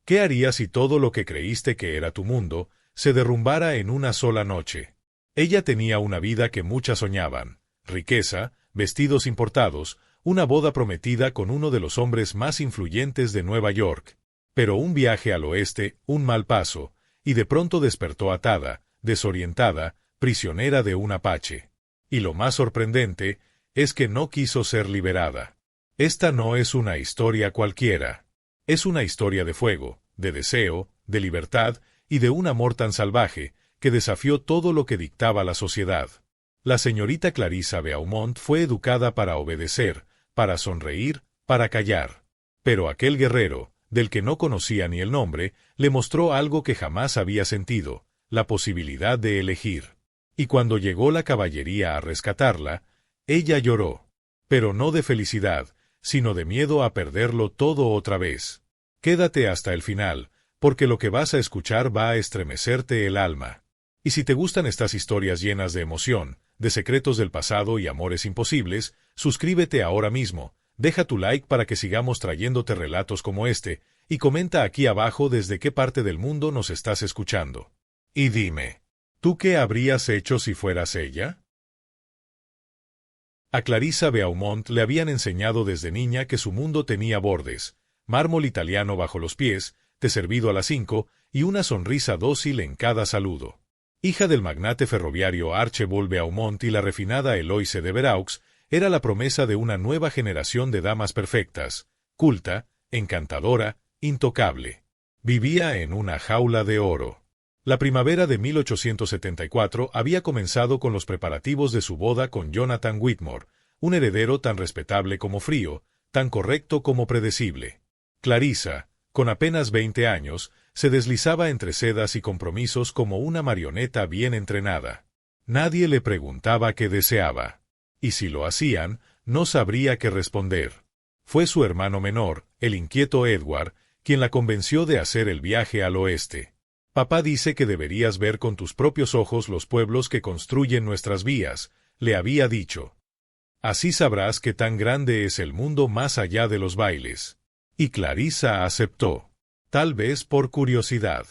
¿Qué harías si todo lo que creíste que era tu mundo se derrumbara en una sola noche? Ella tenía una vida que muchas soñaban: riqueza, vestidos importados, una boda prometida con uno de los hombres más influyentes de Nueva York. Pero un viaje al oeste, un mal paso, y de pronto despertó atada, desorientada, prisionera de un apache. Y lo más sorprendente es que no quiso ser liberada. Esta no es una historia cualquiera. Es una historia de fuego, de deseo, de libertad y de un amor tan salvaje que desafió todo lo que dictaba la sociedad. La señorita Clarissa Beaumont fue educada para obedecer, para sonreír, para callar. Pero aquel guerrero, del que no conocía ni el nombre, le mostró algo que jamás había sentido: la posibilidad de elegir. Y cuando llegó la caballería a rescatarla, ella lloró. Pero no de felicidad, sino de miedo a perderlo todo otra vez. Quédate hasta el final, porque lo que vas a escuchar va a estremecerte el alma. Y si te gustan estas historias llenas de emoción, de secretos del pasado y amores imposibles, suscríbete ahora mismo, deja tu like para que sigamos trayéndote relatos como este, y comenta aquí abajo desde qué parte del mundo nos estás escuchando. Y dime, ¿tú qué habrías hecho si fueras ella? A Clarissa Beaumont le habían enseñado desde niña que su mundo tenía bordes, mármol italiano bajo los pies, té servido a las 5 y una sonrisa dócil en cada saludo. Hija del magnate ferroviario Archibald Beaumont y la refinada Eloise de Veraux, era la promesa de una nueva generación de damas perfectas, culta, encantadora, intocable. Vivía en una jaula de oro. La primavera de 1874 había comenzado con los preparativos de su boda con Jonathan Whitmore, un heredero tan respetable como frío, tan correcto como predecible. Clarissa, con apenas 20 años, se deslizaba entre sedas y compromisos como una marioneta bien entrenada. Nadie le preguntaba qué deseaba. Y si lo hacían, no sabría qué responder. Fue su hermano menor, el inquieto Edward, quien la convenció de hacer el viaje al oeste. Papá dice que deberías ver con tus propios ojos los pueblos que construyen nuestras vías, le había dicho. Así sabrás qué tan grande es el mundo más allá de los bailes. Y Clarissa aceptó. Tal vez por curiosidad.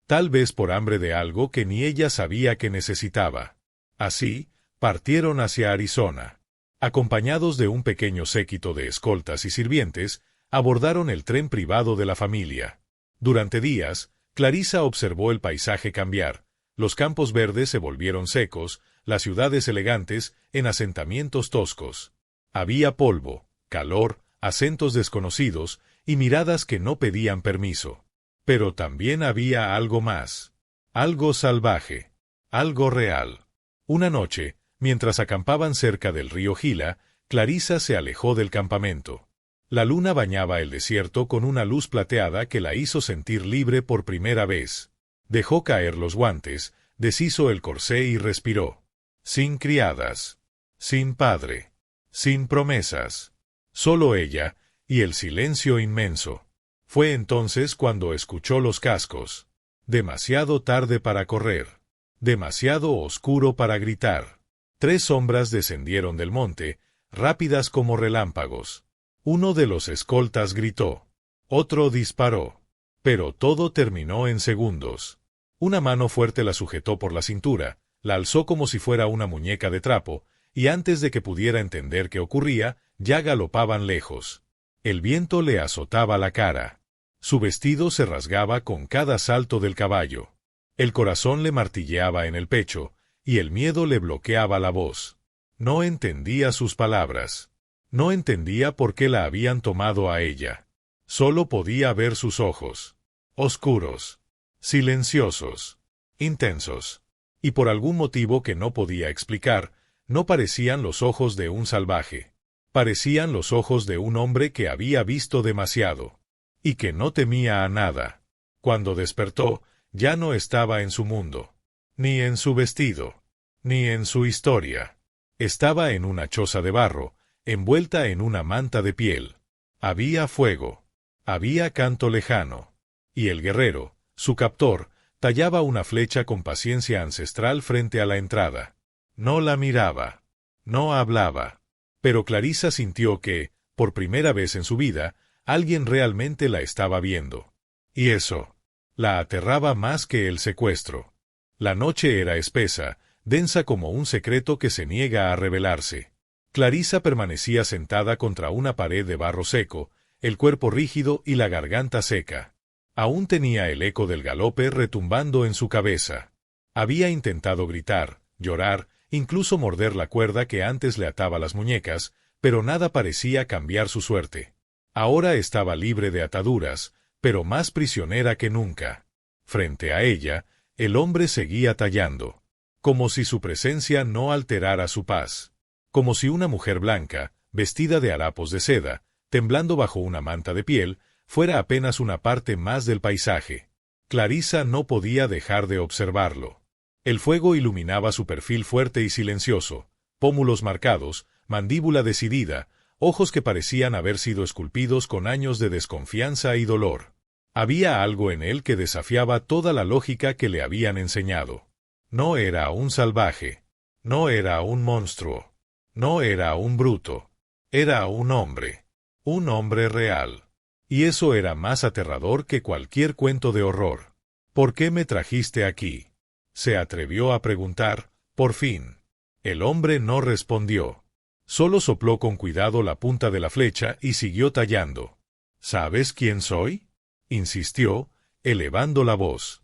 Tal vez por hambre de algo que ni ella sabía que necesitaba. Así, partieron hacia Arizona. Acompañados de un pequeño séquito de escoltas y sirvientes, abordaron el tren privado de la familia. Durante días, Clarissa observó el paisaje cambiar. Los campos verdes se volvieron secos, las ciudades elegantes en asentamientos toscos. Había polvo, calor, acentos desconocidos y miradas que no pedían permiso. Pero también había algo más. Algo salvaje. Algo real. Una noche, mientras acampaban cerca del río Gila, Clarissa se alejó del campamento. La luna bañaba el desierto con una luz plateada que la hizo sentir libre por primera vez. Dejó caer los guantes, deshizo el corsé y respiró. Sin criadas. Sin padre. Sin promesas. Solo ella, y el silencio inmenso. Fue entonces cuando escuchó los cascos. Demasiado tarde para correr. Demasiado oscuro para gritar. 3 sombras descendieron del monte, rápidas como relámpagos. Uno de los escoltas gritó. Otro disparó. Pero todo terminó en segundos. Una mano fuerte la sujetó por la cintura, la alzó como si fuera una muñeca de trapo, y antes de que pudiera entender qué ocurría, ya galopaban lejos. El viento le azotaba la cara. Su vestido se rasgaba con cada salto del caballo. El corazón le martilleaba en el pecho, y el miedo le bloqueaba la voz. No entendía sus palabras. No entendía por qué la habían tomado a ella. Solo podía ver sus ojos. Oscuros. Silenciosos. Intensos. Y por algún motivo que no podía explicar, no parecían los ojos de un salvaje. Parecían los ojos de un hombre que había visto demasiado. Y que no temía a nada. Cuando despertó, ya no estaba en su mundo. Ni en su vestido. Ni en su historia. Estaba en una choza de barro, envuelta en una manta de piel. Había fuego. Había canto lejano. Y el guerrero, su captor, tallaba una flecha con paciencia ancestral frente a la entrada. No la miraba. No hablaba. Pero Clarissa sintió que, por primera vez en su vida, alguien realmente la estaba viendo. Y eso la aterraba más que el secuestro. La noche era espesa, densa como un secreto que se niega a revelarse. Clarisa permanecía sentada contra una pared de barro seco, el cuerpo rígido y la garganta seca. Aún tenía el eco del galope retumbando en su cabeza. Había intentado gritar, llorar, incluso morder la cuerda que antes le ataba las muñecas, pero nada parecía cambiar su suerte. Ahora estaba libre de ataduras, pero más prisionera que nunca. Frente a ella, el hombre seguía tallando, como si su presencia no alterara su paz. Como si una mujer blanca, vestida de harapos de seda, temblando bajo una manta de piel, fuera apenas una parte más del paisaje. Clarisa no podía dejar de observarlo. El fuego iluminaba su perfil fuerte y silencioso, pómulos marcados, mandíbula decidida, ojos que parecían haber sido esculpidos con años de desconfianza y dolor. Había algo en él que desafiaba toda la lógica que le habían enseñado. No era un salvaje. No era un monstruo. No era un bruto. Era un hombre. Un hombre real. Y eso era más aterrador que cualquier cuento de horror. ¿Por qué me trajiste aquí?, se atrevió a preguntar, por fin. El hombre no respondió. Solo sopló con cuidado la punta de la flecha y siguió tallando. ¿Sabes quién soy?, insistió, elevando la voz.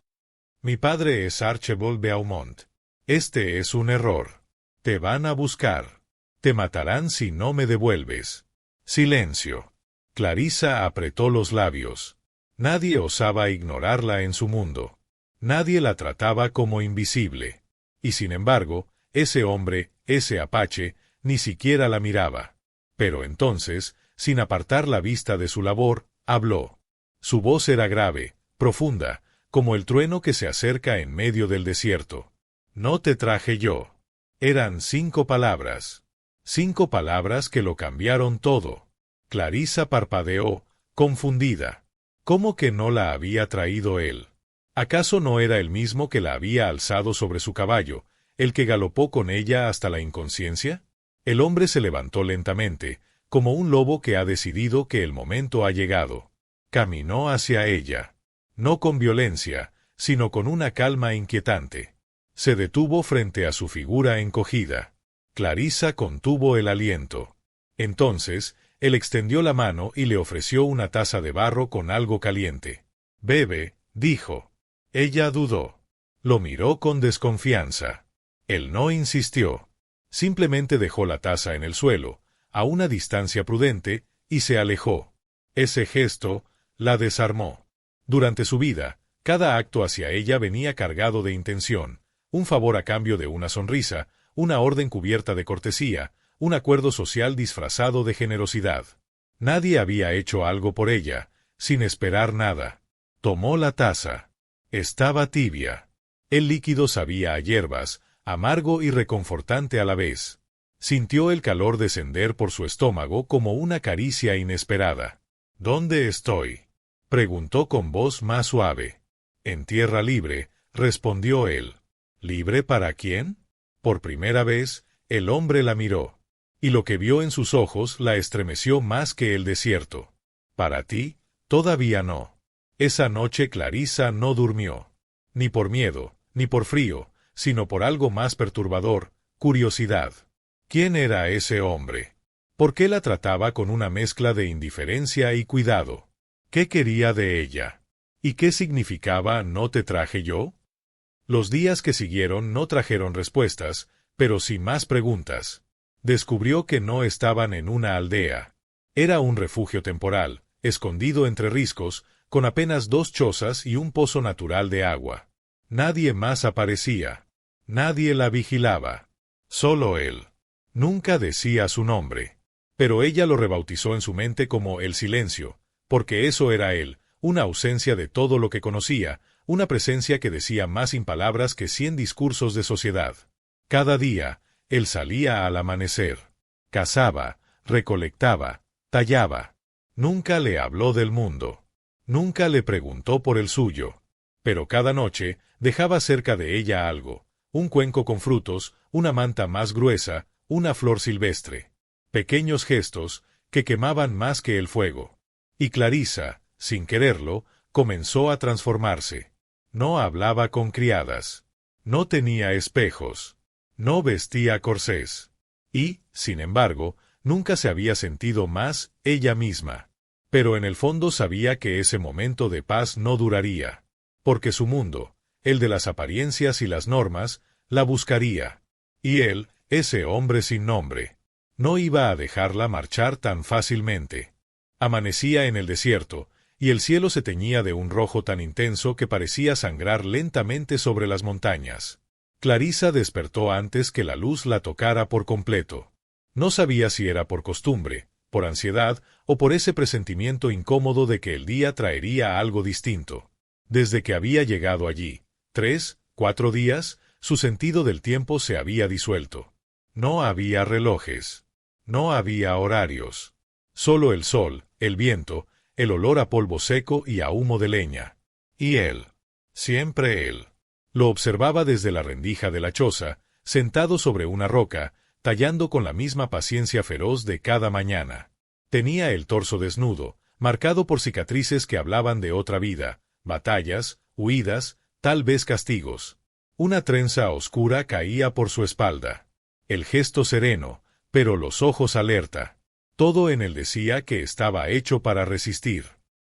Mi padre es Archibald Beaumont. Este es un error. Te van a buscar. Te matarán si no me devuelves. Silencio. Clarisa apretó los labios. Nadie osaba ignorarla en su mundo. Nadie la trataba como invisible. Y sin embargo, ese hombre, ese apache, ni siquiera la miraba. Pero entonces, sin apartar la vista de su labor, habló. Su voz era grave, profunda, como el trueno que se acerca en medio del desierto. No te traje yo. Eran 5 palabras. 5 palabras que lo cambiaron todo. Clarisa parpadeó, confundida. ¿Cómo que no la había traído él? ¿Acaso no era el mismo que la había alzado sobre su caballo, el que galopó con ella hasta la inconsciencia? El hombre se levantó lentamente, como un lobo que ha decidido que el momento ha llegado. Caminó hacia ella. No con violencia, sino con una calma inquietante. Se detuvo frente a su figura encogida. Clarisa contuvo el aliento. Entonces, él extendió la mano y le ofreció una taza de barro con algo caliente. «Bebe», dijo. Ella dudó. Lo miró con desconfianza. Él no insistió. Simplemente dejó la taza en el suelo, a una distancia prudente, y se alejó. Ese gesto la desarmó. Durante su vida, cada acto hacia ella venía cargado de intención, un favor a cambio de una sonrisa, una orden cubierta de cortesía, un acuerdo social disfrazado de generosidad. Nadie había hecho algo por ella, sin esperar nada. Tomó la taza. Estaba tibia. El líquido sabía a hierbas, amargo y reconfortante a la vez. Sintió el calor descender por su estómago como una caricia inesperada. «¿Dónde estoy?», preguntó con voz más suave. «En tierra libre», respondió él. «¿Libre para quién?». Por primera vez, el hombre la miró. Y lo que vio en sus ojos la estremeció más que el desierto. «¿Para ti? Todavía no». Esa noche Clarisa no durmió. Ni por miedo, ni por frío, sino por algo más perturbador, curiosidad. ¿Quién era ese hombre? ¿Por qué la trataba con una mezcla de indiferencia y cuidado? ¿Qué quería de ella? ¿Y qué significaba «no te traje yo»? Los días que siguieron no trajeron respuestas, pero sí más preguntas. Descubrió que no estaban en una aldea. Era un refugio temporal, escondido entre riscos, con apenas 2 chozas y un pozo natural de agua. Nadie más aparecía. Nadie la vigilaba. Solo él. Nunca decía su nombre. Pero ella lo rebautizó en su mente como el silencio, porque eso era él, una ausencia de todo lo que conocía, una presencia que decía más sin palabras que 100 discursos de sociedad. Cada día, él salía al amanecer. Cazaba, recolectaba, tallaba. Nunca le habló del mundo. Nunca le preguntó por el suyo. Pero cada noche dejaba cerca de ella algo, un cuenco con frutos, una manta más gruesa, una flor silvestre. Pequeños gestos que quemaban más que el fuego. Y Clarisa, sin quererlo, comenzó a transformarse. No hablaba con criadas. No tenía espejos. No vestía corsés. Y, sin embargo, nunca se había sentido más ella misma. Pero en el fondo sabía que ese momento de paz no duraría. Porque su mundo, el de las apariencias y las normas, la buscaría. Y él, ese hombre sin nombre, no iba a dejarla marchar tan fácilmente. Amanecía en el desierto, y el cielo se teñía de un rojo tan intenso que parecía sangrar lentamente sobre las montañas. Clarissa despertó antes que la luz la tocara por completo. No sabía si era por costumbre, por ansiedad o por ese presentimiento incómodo de que el día traería algo distinto. Desde que había llegado allí, 3, 4 días, su sentido del tiempo se había disuelto. No había relojes. No había horarios. Solo el sol, el viento, el olor a polvo seco y a humo de leña. Y él. Siempre él. Lo observaba desde la rendija de la choza, sentado sobre una roca, tallando con la misma paciencia feroz de cada mañana. Tenía el torso desnudo, marcado por cicatrices que hablaban de otra vida, batallas, huidas, tal vez castigos. Una trenza oscura caía por su espalda. El gesto sereno, pero los ojos alerta. Todo en él decía que estaba hecho para resistir,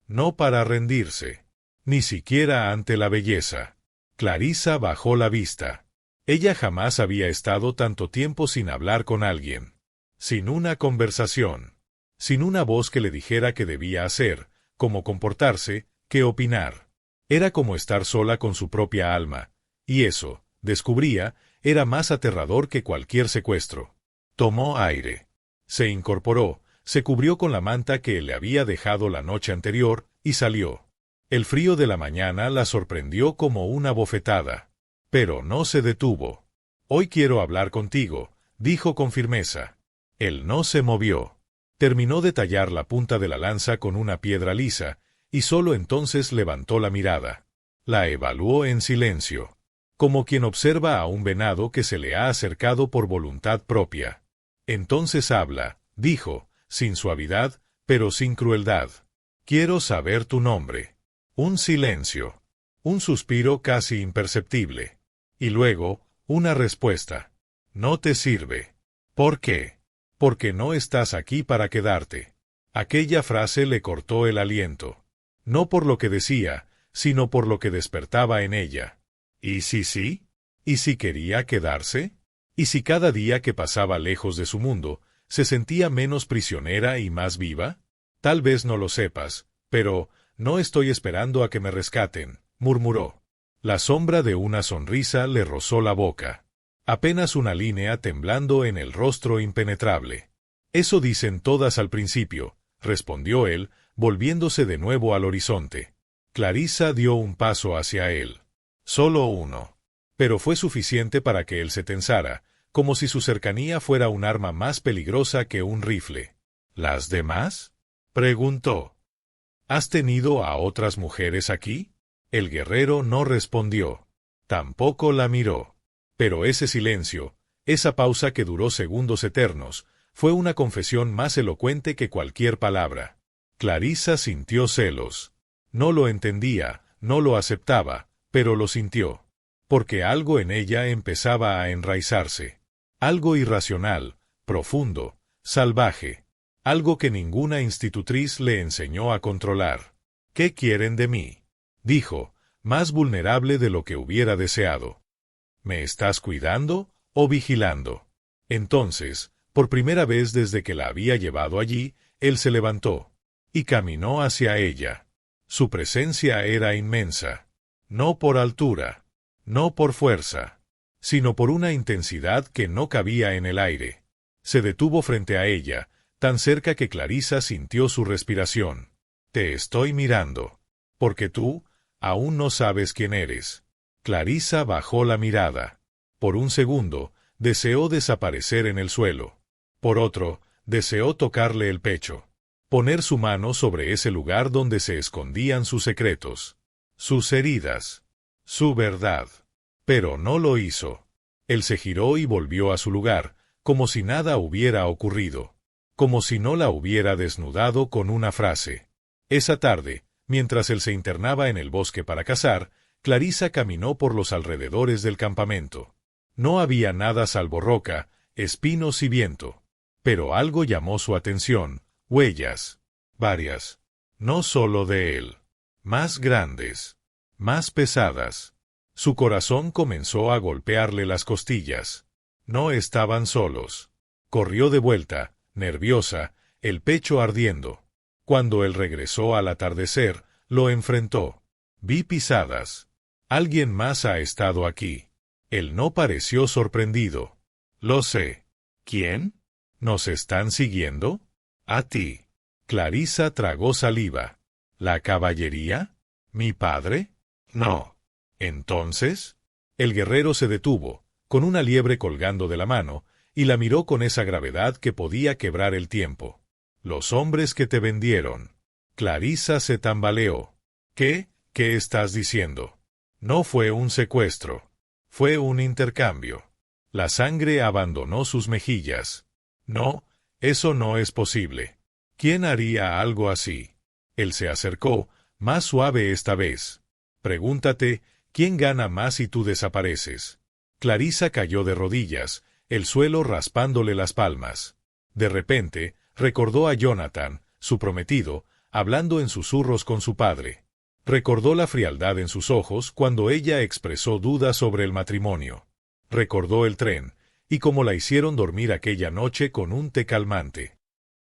no para rendirse, ni siquiera ante la belleza. Clarissa bajó la vista. Ella jamás había estado tanto tiempo sin hablar con alguien, sin una conversación, sin una voz que le dijera qué debía hacer, cómo comportarse, qué opinar. Era como estar sola con su propia alma, y eso, descubría, era más aterrador que cualquier secuestro. Tomó aire. Se incorporó, se cubrió con la manta que le había dejado la noche anterior, y salió. El frío de la mañana la sorprendió como una bofetada. Pero no se detuvo. «Hoy quiero hablar contigo», dijo con firmeza. Él no se movió. Terminó de tallar la punta de la lanza con una piedra lisa, y solo entonces levantó la mirada. La evaluó en silencio, como quien observa a un venado que se le ha acercado por voluntad propia. «Entonces habla», dijo, sin suavidad, pero sin crueldad. «Quiero saber tu nombre». Un silencio. Un suspiro casi imperceptible. Y luego, una respuesta. «No te sirve». «¿Por qué?» «Porque no estás aquí para quedarte». Aquella frase le cortó el aliento. No por lo que decía, sino por lo que despertaba en ella. ¿Y si sí? ¿Y si quería quedarse? ¿Y si cada día que pasaba lejos de su mundo, se sentía menos prisionera y más viva? Tal vez no lo sepas, pero «no estoy esperando a que me rescaten», murmuró. La sombra de una sonrisa le rozó la boca. Apenas una línea temblando en el rostro impenetrable. «Eso dicen todas al principio», respondió él, volviéndose de nuevo al horizonte. Clarissa dio un paso hacia él. Solo uno. Pero fue suficiente para que él se tensara, como si su cercanía fuera un arma más peligrosa que un rifle. «¿Las demás?», preguntó. «¿Has tenido a otras mujeres aquí?» El guerrero no respondió. Tampoco la miró. Pero ese silencio, esa pausa que duró segundos eternos, fue una confesión más elocuente que cualquier palabra. Clarissa sintió celos. No lo entendía, no lo aceptaba, pero lo sintió. Porque algo en ella empezaba a enraizarse. Algo irracional, profundo, salvaje. Algo que ninguna institutriz le enseñó a controlar. «¿Qué quieren de mí?», dijo, más vulnerable de lo que hubiera deseado. «¿Me estás cuidando o vigilando?» Entonces, por primera vez desde que la había llevado allí, él se levantó y caminó hacia ella. Su presencia era inmensa. No por altura, no por fuerza, sino por una intensidad que no cabía en el aire. Se detuvo frente a ella, tan cerca que Clarissa sintió su respiración. «Te estoy mirando. Porque tú aún no sabes quién eres». Clarissa bajó la mirada. Por un segundo, deseó desaparecer en el suelo. Por otro, deseó tocarle el pecho. Poner su mano sobre ese lugar donde se escondían sus secretos. Sus heridas. Su verdad. Pero no lo hizo. Él se giró y volvió a su lugar, como si nada hubiera ocurrido. Como si no la hubiera desnudado con una frase. Esa tarde, Mientras él se internaba en el bosque para cazar, Clarisa caminó por los alrededores del campamento. No había nada salvo roca, espinos y viento. Pero algo llamó su atención: huellas. Varias. No solo de él. Más grandes. Más pesadas. Su corazón comenzó a golpearle las costillas. No estaban solos. Corrió de vuelta, nerviosa, el pecho ardiendo. Cuando él regresó al atardecer, lo enfrentó. Vi pisadas. Alguien más ha estado aquí. Él no pareció sorprendido. Lo sé. ¿Quién? ¿Nos están siguiendo? A ti. Clarisa tragó saliva. ¿La caballería? ¿Mi padre? No. ¿Entonces? El guerrero se detuvo, con una liebre colgando de la mano, y la miró con esa gravedad que podía quebrar el tiempo. Los hombres que te vendieron. Clarisa se tambaleó. ¿Qué? ¿Qué estás diciendo? No fue un secuestro. Fue un intercambio. La sangre abandonó sus mejillas. No, eso no es posible. ¿Quién haría algo así? Él se acercó, más suave esta vez. Pregúntate, ¿quién gana más si tú desapareces? Clarisa cayó de rodillas, el suelo raspándole las palmas. De repente, recordó a Jonathan, su prometido, hablando en susurros con su padre. Recordó la frialdad en sus ojos cuando ella expresó dudas sobre el matrimonio. Recordó el tren, y cómo la hicieron dormir aquella noche con un té calmante.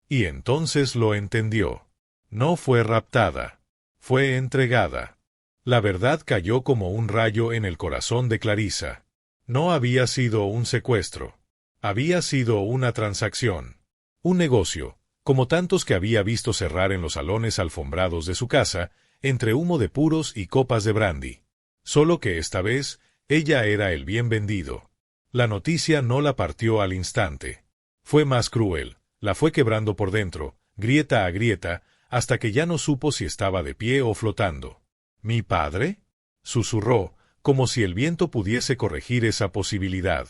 Y entonces lo entendió. No fue raptada. Fue entregada. La verdad cayó como un rayo en el corazón de Clarisa. No había sido un secuestro. Había sido una transacción. Un negocio, como tantos que había visto cerrar en los salones alfombrados de su casa, entre humo de puros y copas de brandy. Solo que esta vez, ella era el bien vendido. La noticia no la partió al instante. Fue más cruel, la fue quebrando por dentro, grieta a grieta, hasta que ya no supo si estaba de pie o flotando. ¿Mi padre? Susurró, como si el viento pudiese corregir esa posibilidad.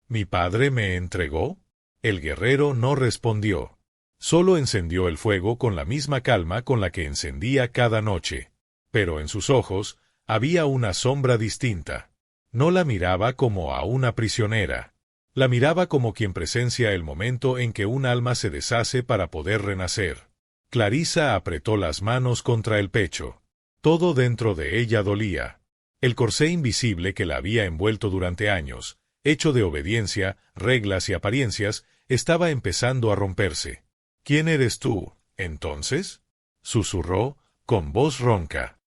¿Mi padre me entregó? El guerrero no respondió. Solo encendió el fuego con la misma calma con la que encendía cada noche. Pero en sus ojos había una sombra distinta. No la miraba como a una prisionera. La miraba como quien presencia el momento en que un alma se deshace para poder renacer. Clarisa apretó las manos contra el pecho. Todo dentro de ella dolía. El corsé invisible que la había envuelto durante años, hecho de obediencia, reglas y apariencias, estaba empezando a romperse. ¿Quién eres tú, entonces? Susurró, con voz ronca.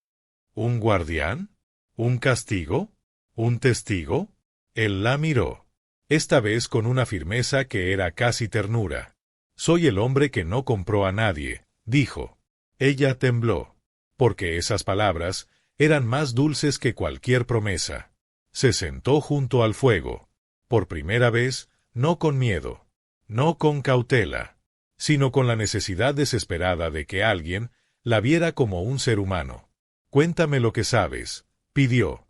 ¿Un guardián? ¿Un castigo? ¿Un testigo? Él la miró. Esta vez con una firmeza que era casi ternura. Soy el hombre que no compró a nadie, dijo. Ella tembló. Porque esas palabras eran más dulces que cualquier promesa. Se sentó junto al fuego. Por primera vez, no con miedo. No con cautela. Sino con la necesidad desesperada de que alguien la viera como un ser humano. Cuéntame lo que sabes, pidió.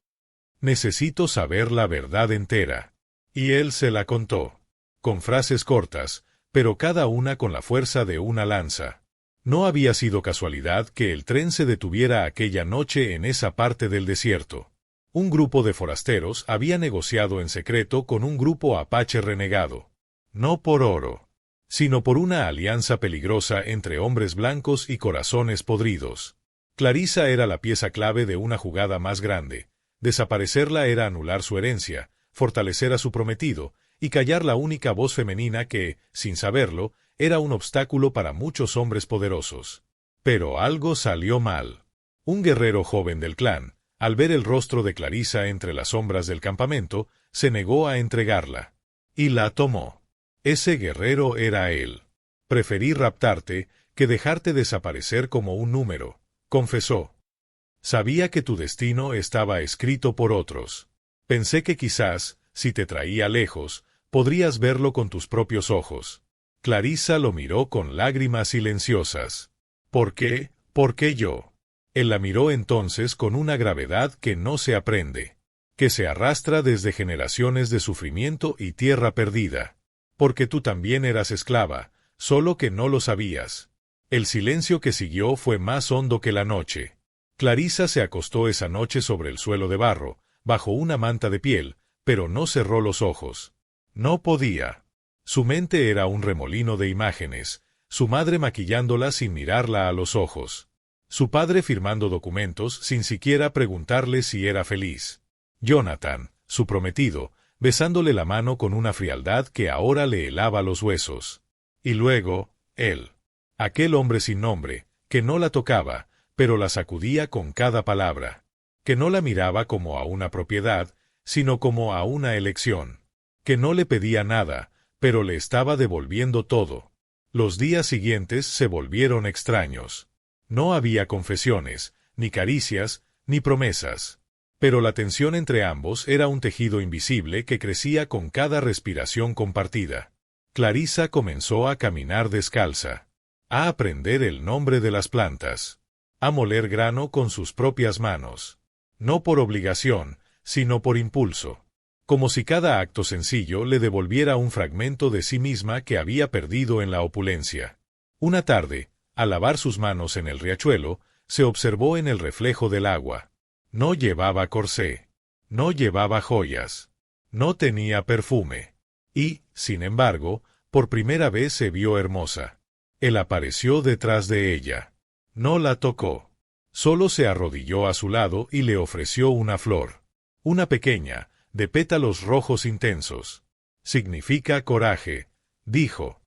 Necesito saber la verdad entera. Y él se la contó. Con frases cortas, pero cada una con la fuerza de una lanza. No había sido casualidad que el tren se detuviera aquella noche en esa parte del desierto. Un grupo de forasteros había negociado en secreto con un grupo apache renegado. No por oro, sino por una alianza peligrosa entre hombres blancos y corazones podridos. Clarisa era la pieza clave de una jugada más grande. Desaparecerla era anular su herencia, fortalecer a su prometido, y callar la única voz femenina que, sin saberlo, era un obstáculo para muchos hombres poderosos. Pero algo salió mal. Un guerrero joven del clan, al ver el rostro de Clarisa entre las sombras del campamento, se negó a entregarla. Y la tomó. Ese guerrero era él. Preferí raptarte que dejarte desaparecer como un número, confesó. Sabía que tu destino estaba escrito por otros. Pensé que quizás, si te traía lejos, podrías verlo con tus propios ojos. Clarisa lo miró con lágrimas silenciosas. ¿Por qué? ¿Por qué yo? Él la miró entonces con una gravedad que no se aprende, que se arrastra desde generaciones de sufrimiento y tierra perdida. Porque tú también eras esclava, solo que no lo sabías. El silencio que siguió fue más hondo que la noche. Clarisa se acostó esa noche sobre el suelo de barro, bajo una manta de piel, pero no cerró los ojos. No podía. Su mente era un remolino de imágenes, su madre maquillándola sin mirarla a los ojos. Su padre firmando documentos sin siquiera preguntarle si era feliz. Jonathan, su prometido, besándole la mano con una frialdad que ahora le helaba los huesos. Y luego, él. Aquel hombre sin nombre, que no la tocaba, pero la sacudía con cada palabra. Que no la miraba como a una propiedad, sino como a una elección. Que no le pedía nada, pero le estaba devolviendo todo. Los días siguientes se volvieron extraños. No había confesiones, ni caricias, ni promesas. Pero la tensión entre ambos era un tejido invisible que crecía con cada respiración compartida. Clarisa comenzó a caminar descalza, a aprender el nombre de las plantas, a moler grano con sus propias manos. No por obligación, sino por impulso. Como si cada acto sencillo le devolviera un fragmento de sí misma que había perdido en la opulencia. Una tarde, al lavar sus manos en el riachuelo, se observó en el reflejo del agua. No llevaba corsé. No llevaba joyas. No tenía perfume. Y, sin embargo, por primera vez se vio hermosa. Él apareció detrás de ella. No la tocó. Solo se arrodilló a su lado y le ofreció una flor. Una pequeña, de pétalos rojos intensos. Significa coraje, dijo.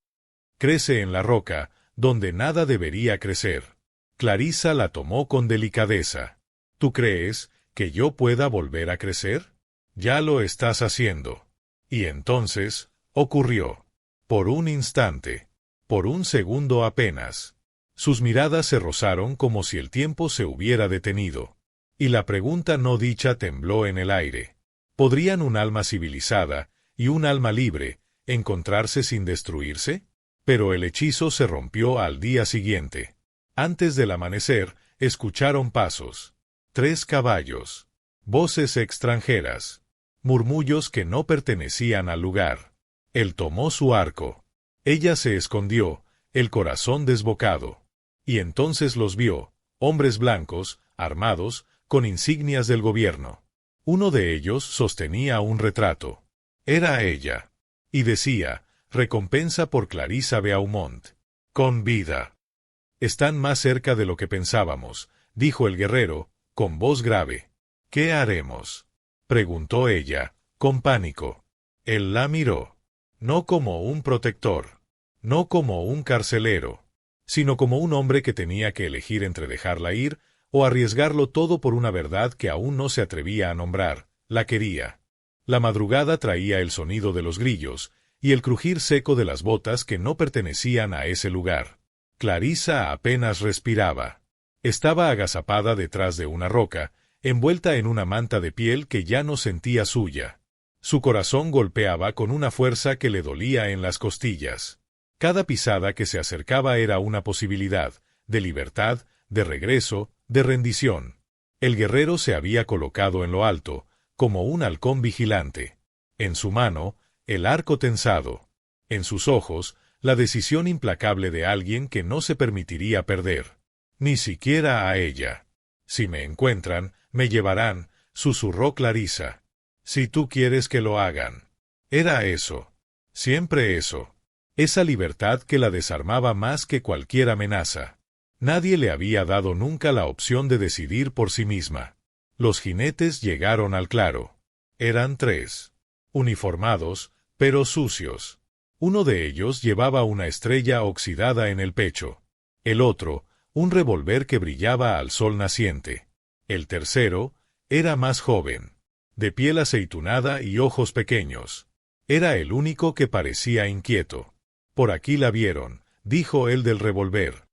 Crece en la roca, donde nada debería crecer. Clarisa la tomó con delicadeza. ¿Tú crees que yo pueda volver a crecer? Ya lo estás haciendo. Y entonces, ocurrió. Por un instante. Por un segundo apenas. Sus miradas se rozaron como si el tiempo se hubiera detenido. Y la pregunta no dicha tembló en el aire. ¿Podrían un alma civilizada y un alma libre encontrarse sin destruirse? Pero el hechizo se rompió al día siguiente. Antes del amanecer, escucharon pasos. 3 caballos. Voces extranjeras. Murmullos que no pertenecían al lugar. Él tomó su arco. Ella se escondió, el corazón desbocado. Y entonces los vio, hombres blancos, armados, con insignias del gobierno. Uno de ellos sostenía un retrato. Era ella. Y decía, recompensa por Clarisa Beaumont. Con vida. Están más cerca de lo que pensábamos, dijo el guerrero, con voz grave. ¿Qué haremos? Preguntó ella, con pánico. Él la miró. No como un protector. No como un carcelero. Sino como un hombre que tenía que elegir entre dejarla ir o arriesgarlo todo por una verdad que aún no se atrevía a nombrar. La quería. La madrugada traía el sonido de los grillos y el crujir seco de las botas que no pertenecían a ese lugar. Clarisa apenas respiraba. Estaba agazapada detrás de una roca, envuelta en una manta de piel que ya no sentía suya. Su corazón golpeaba con una fuerza que le dolía en las costillas. Cada pisada que se acercaba era una posibilidad, de libertad, de regreso, de rendición. El guerrero se había colocado en lo alto, como un halcón vigilante. En su mano, el arco tensado. En sus ojos, la decisión implacable de alguien que no se permitiría perder. Ni siquiera a ella. Si me encuentran, me llevarán, susurró Clarisa. Si tú quieres que lo hagan. Era eso. Siempre eso. Esa libertad que la desarmaba más que cualquier amenaza. Nadie le había dado nunca la opción de decidir por sí misma. Los jinetes llegaron al claro. Eran 3. Uniformados, pero sucios. Uno de ellos llevaba una estrella oxidada en el pecho. El otro, un revólver que brillaba al sol naciente. El tercero, era más joven. De piel aceitunada y ojos pequeños. Era el único que parecía inquieto. Por aquí la vieron, dijo él del revólver.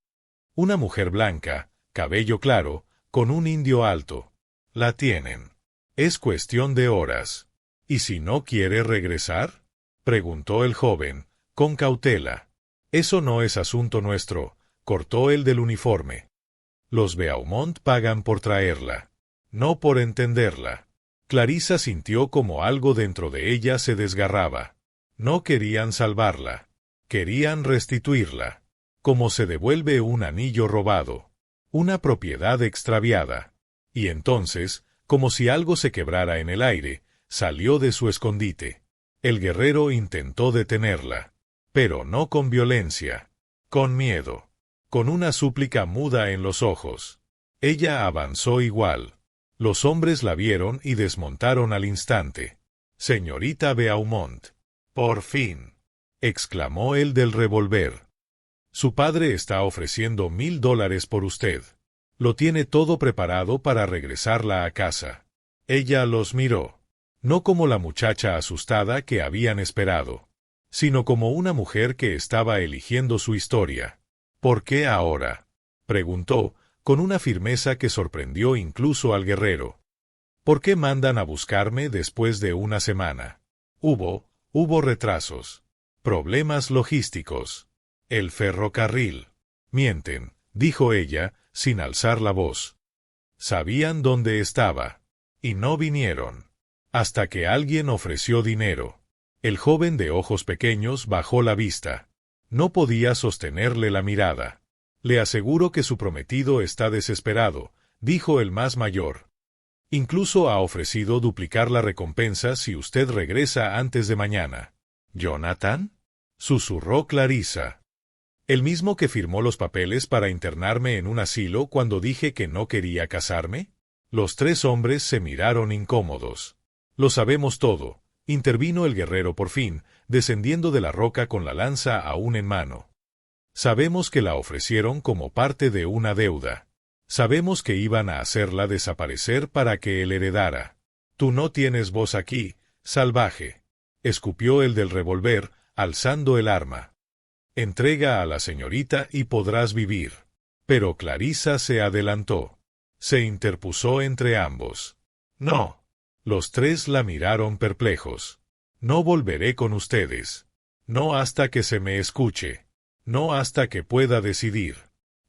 Una mujer blanca, cabello claro, con un indio alto. La tienen. Es cuestión de horas. ¿Y si no quiere regresar? Preguntó el joven, con cautela. Eso no es asunto nuestro, cortó el del uniforme. Los Beaumont pagan por traerla, no por entenderla. Clarisa sintió como algo dentro de ella se desgarraba. No querían salvarla. Querían restituirla. como se devuelve un anillo robado, una propiedad extraviada. Y entonces, como si algo se quebrara en el aire, salió de su escondite. El guerrero intentó detenerla, pero no con violencia, con miedo, con una súplica muda en los ojos. Ella avanzó igual. Los hombres la vieron y desmontaron al instante. «Señorita Beaumont, por fin», exclamó el del revólver. «Su padre está ofreciendo $1000 por usted. Lo tiene todo preparado para regresarla a casa». Ella los miró, no como la muchacha asustada que habían esperado, sino como una mujer que estaba eligiendo su historia. «¿Por qué ahora?», preguntó, con una firmeza que sorprendió incluso al guerrero. «¿Por qué mandan a buscarme después de una semana? Hubo retrasos, problemas logísticos. El ferrocarril». «Mienten», dijo ella, sin alzar la voz. «Sabían dónde estaba, y no vinieron, hasta que alguien ofreció dinero». El joven de ojos pequeños bajó la vista. No podía sostenerle la mirada. «Le aseguro que su prometido está desesperado», dijo el más mayor. «Incluso ha ofrecido duplicar la recompensa si usted regresa antes de mañana». «¿Jonathan?», susurró Clarissa. «¿El mismo que firmó los papeles para internarme en un asilo cuando dije que no quería casarme?». Los tres hombres se miraron incómodos. «Lo sabemos todo», intervino el guerrero por fin, descendiendo de la roca con la lanza aún en mano. «Sabemos que la ofrecieron como parte de una deuda. Sabemos que iban a hacerla desaparecer para que él heredara». «Tú no tienes voz aquí, salvaje», escupió el del revólver, alzando el arma. «Entrega a la señorita y podrás vivir». Pero Clarissa se adelantó. Se interpuso entre ambos. «No». Los tres la miraron perplejos. «No volveré con ustedes. No hasta que se me escuche. No hasta que pueda decidir».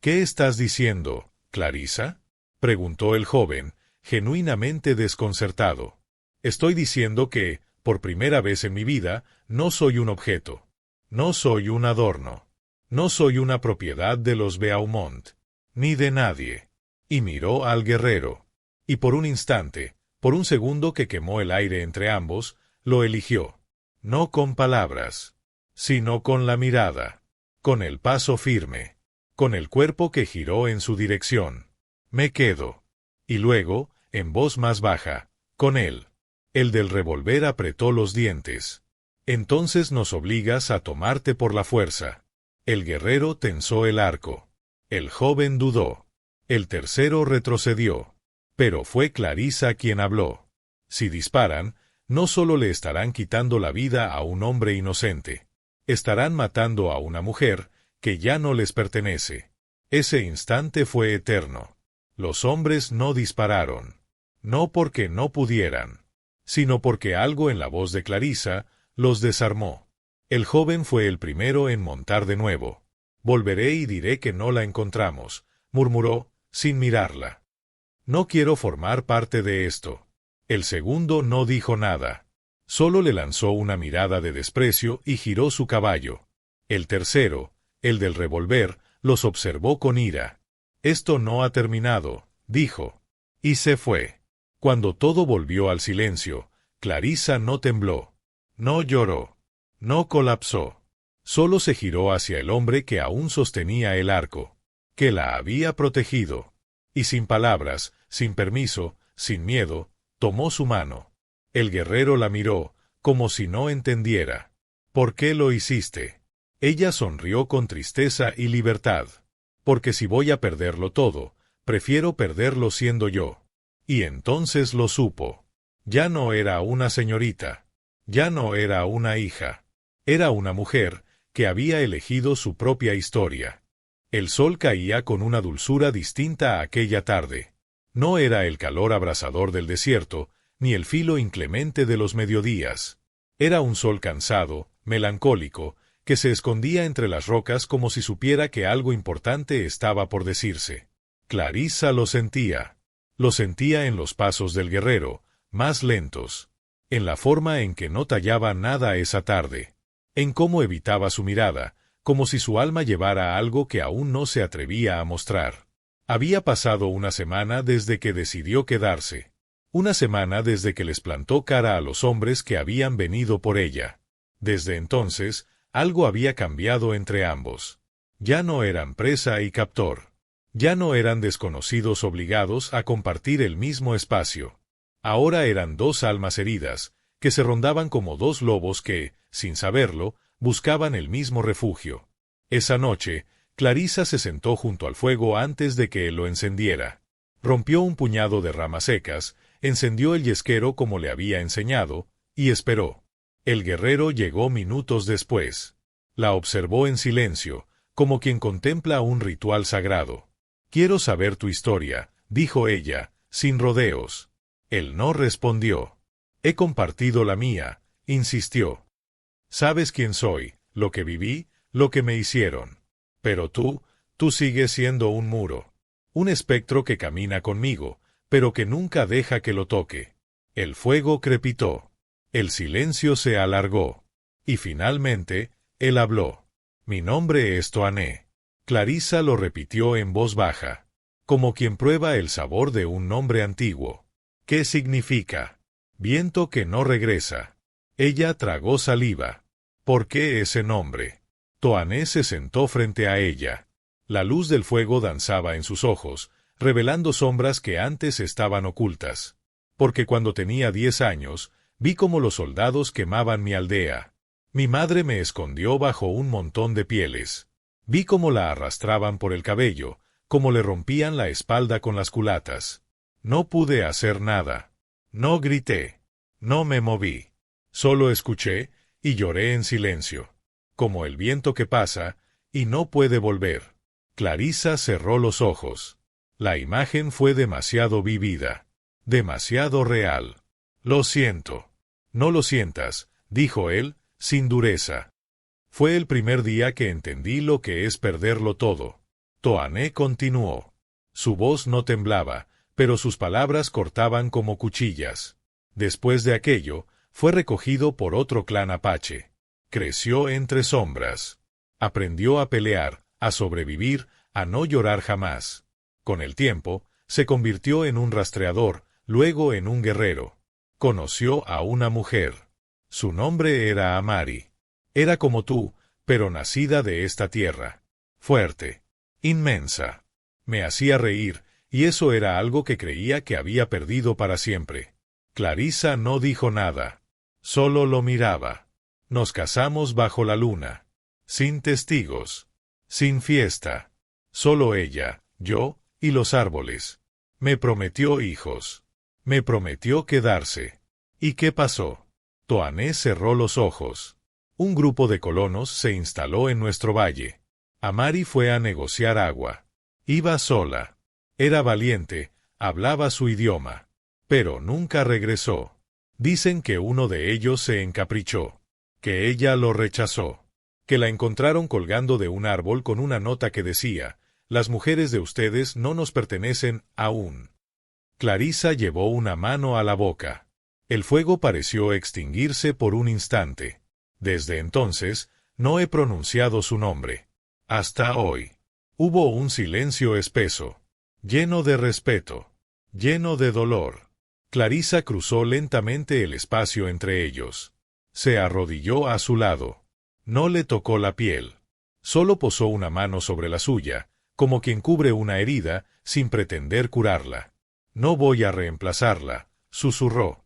«¿Qué estás diciendo, Clarissa?», preguntó el joven, genuinamente desconcertado. «Estoy diciendo que, por primera vez en mi vida, no soy un objeto. No soy un adorno. No soy una propiedad de los Beaumont, ni de nadie». Y miró al guerrero. Y por un instante, por un segundo que quemó el aire entre ambos, lo eligió. No con palabras, sino con la mirada, con el paso firme, con el cuerpo que giró en su dirección. «Me quedo». Y luego, en voz más baja, «con él». El del revólver apretó los dientes. «Entonces nos obligas a tomarte por la fuerza». El guerrero tensó el arco. El joven dudó. El tercero retrocedió. Pero fue Clarissa quien habló. «Si disparan, no solo le estarán quitando la vida a un hombre inocente. Estarán matando a una mujer que ya no les pertenece». Ese instante fue eterno. Los hombres no dispararon. No porque no pudieran, sino porque algo en la voz de Clarissa los desarmó. El joven fue el primero en montar de nuevo. «Volveré y diré que no la encontramos», murmuró, sin mirarla. «No quiero formar parte de esto». El segundo no dijo nada. Solo le lanzó una mirada de desprecio y giró su caballo. El tercero, el del revólver, los observó con ira. «Esto no ha terminado», dijo. Y se fue. Cuando todo volvió al silencio, Clarissa no tembló. No lloró. No colapsó. Solo se giró hacia el hombre que aún sostenía el arco, que la había protegido. Y sin palabras, sin permiso, sin miedo, tomó su mano. El guerrero la miró, como si no entendiera. «¿Por qué lo hiciste?». Ella sonrió con tristeza y libertad. «Porque si voy a perderlo todo, prefiero perderlo siendo yo». Y entonces lo supo. Ya no era una señorita. Ya no era una hija. Era una mujer que había elegido su propia historia. El sol caía con una dulzura distinta aquella tarde. No era el calor abrasador del desierto, ni el filo inclemente de los mediodías. Era un sol cansado, melancólico, que se escondía entre las rocas como si supiera que algo importante estaba por decirse. Clarissa lo sentía. Lo sentía en los pasos del guerrero, más lentos, en la forma en que no tallaba nada esa tarde, en cómo evitaba su mirada, como si su alma llevara algo que aún no se atrevía a mostrar. Había pasado una semana desde que decidió quedarse. Una semana desde que les plantó cara a los hombres que habían venido por ella. Desde entonces, algo había cambiado entre ambos. Ya no eran presa y captor. Ya no eran desconocidos obligados a compartir el mismo espacio. Ahora eran dos almas heridas, que se rondaban como dos lobos que, sin saberlo, buscaban el mismo refugio. Esa noche, Clarissa se sentó junto al fuego antes de que él lo encendiera. Rompió un puñado de ramas secas, encendió el yesquero como le había enseñado, y esperó. El guerrero llegó minutos después. La observó en silencio, como quien contempla un ritual sagrado. «Quiero saber tu historia», dijo ella, sin rodeos. Él no respondió. «He compartido la mía», insistió. «Sabes quién soy, lo que viví, lo que me hicieron. Pero tú sigues siendo un muro. Un espectro que camina conmigo, pero que nunca deja que lo toque». El fuego crepitó. El silencio se alargó. Y finalmente, él habló. «Mi nombre es Toané». Clarissa lo repitió en voz baja, como quien prueba el sabor de un nombre antiguo. «¿Qué significa?» «Viento que no regresa». Ella tragó saliva. «¿Por qué ese nombre?» Toané se sentó frente a ella. La luz del fuego danzaba en sus ojos, revelando sombras que antes estaban ocultas. «Porque cuando tenía 10 años, vi cómo los soldados quemaban mi aldea. Mi madre me escondió bajo un montón de pieles. Vi cómo la arrastraban por el cabello, cómo le rompían la espalda con las culatas. No pude hacer nada. No grité. No me moví. Solo escuché, y lloré en silencio. Como el viento que pasa, y no puede volver». Clarissa cerró los ojos. La imagen fue demasiado vivida. Demasiado real. «Lo siento». «No lo sientas», dijo él, sin dureza. «Fue el primer día que entendí lo que es perderlo todo». Toané continuó. Su voz no temblaba, pero sus palabras cortaban como cuchillas. Después de aquello, fue recogido por otro clan apache. Creció entre sombras. Aprendió a pelear, a sobrevivir, a no llorar jamás. Con el tiempo, se convirtió en un rastreador, luego en un guerrero. Conoció a una mujer. Su nombre era Amari. Era como tú, pero nacida de esta tierra. Fuerte. Inmensa. Me hacía reír, y eso era algo que creía que había perdido para siempre. Clarissa no dijo nada. Solo lo miraba. Nos casamos bajo la luna. Sin testigos. Sin fiesta. Solo ella, yo, y los árboles. Me prometió hijos. Me prometió quedarse. ¿Y qué pasó? Toané cerró los ojos. Un grupo de colonos se instaló en nuestro valle. Amari fue a negociar agua. Iba sola. Era valiente, hablaba su idioma. Pero nunca regresó. Dicen que uno de ellos se encaprichó. Que ella lo rechazó. Que la encontraron colgando de un árbol con una nota que decía: «Las mujeres de ustedes no nos pertenecen aún». Clarissa llevó una mano a la boca. El fuego pareció extinguirse por un instante. Desde entonces, no he pronunciado su nombre. Hasta hoy. Hubo un silencio espeso, lleno de respeto, lleno de dolor. Clarissa cruzó lentamente el espacio entre ellos. Se arrodilló a su lado. No le tocó la piel. Solo posó una mano sobre la suya, como quien cubre una herida, sin pretender curarla. «No voy a reemplazarla», susurró.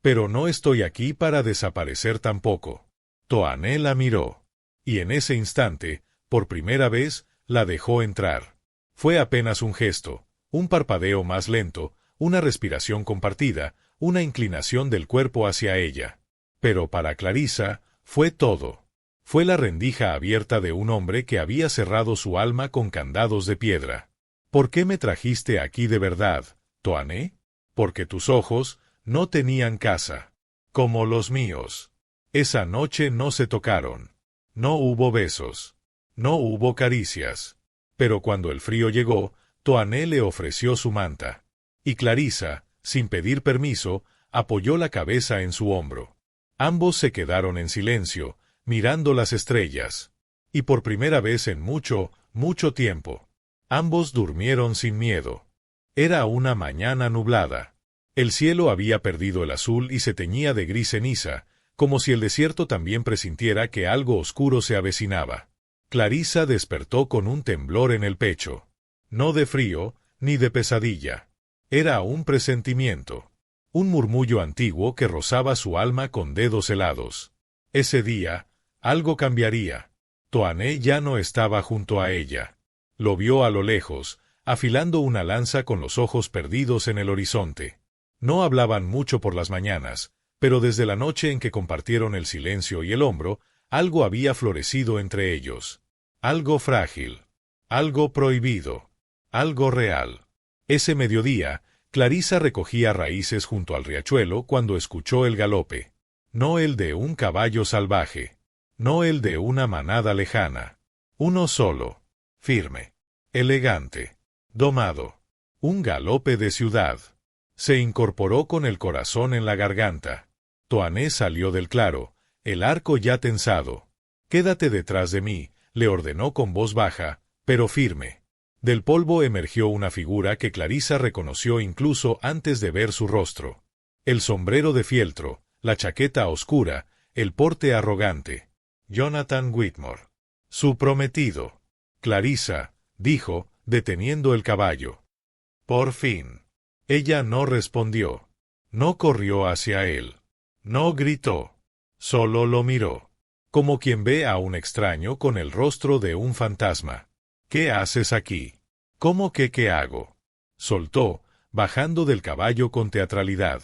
«Pero no estoy aquí para desaparecer tampoco». Toané la miró. Y en ese instante, por primera vez, la dejó entrar. Fue apenas un gesto, un parpadeo más lento, una respiración compartida, una inclinación del cuerpo hacia ella. Pero para Clarissa, fue todo. Fue la rendija abierta de un hombre que había cerrado su alma con candados de piedra. «¿Por qué me trajiste aquí de verdad, Toané?» «Porque tus ojos no tenían casa. Como los míos». Esa noche no se tocaron. No hubo besos. No hubo caricias. Pero cuando el frío llegó, Toané le ofreció su manta. Y Clarissa, sin pedir permiso, apoyó la cabeza en su hombro. Ambos se quedaron en silencio, mirando las estrellas. Y por primera vez en mucho, mucho tiempo, ambos durmieron sin miedo. Era una mañana nublada. El cielo había perdido el azul y se teñía de gris ceniza, como si el desierto también presintiera que algo oscuro se avecinaba. Clarissa despertó con un temblor en el pecho. No de frío, ni de pesadilla. Era un presentimiento. Un murmullo antiguo que rozaba su alma con dedos helados. Ese día, algo cambiaría. Toané ya no estaba junto a ella. Lo vio a lo lejos, afilando una lanza con los ojos perdidos en el horizonte. No hablaban mucho por las mañanas, pero desde la noche en que compartieron el silencio y el hombro, algo había florecido entre ellos. Algo frágil. Algo prohibido. Algo real. Ese mediodía, Clarissa recogía raíces junto al riachuelo cuando escuchó el galope. No el de un caballo salvaje. No el de una manada lejana. Uno solo. Firme. Elegante. Domado. Un galope de ciudad. Se incorporó con el corazón en la garganta. Toané salió del claro, el arco ya tensado. «Quédate detrás de mí», le ordenó con voz baja, pero firme. Del polvo emergió una figura que Clarissa reconoció incluso antes de ver su rostro. El sombrero de fieltro, la chaqueta oscura, el porte arrogante. Jonathan Whitmore. Su prometido. «Clarissa», dijo, deteniendo el caballo. Por fin. Ella no respondió. No corrió hacia él. No gritó. Solo lo miró. Como quien ve a un extraño con el rostro de un fantasma. «¿Qué haces aquí?» «¿Cómo que qué hago?» Soltó, bajando del caballo con teatralidad.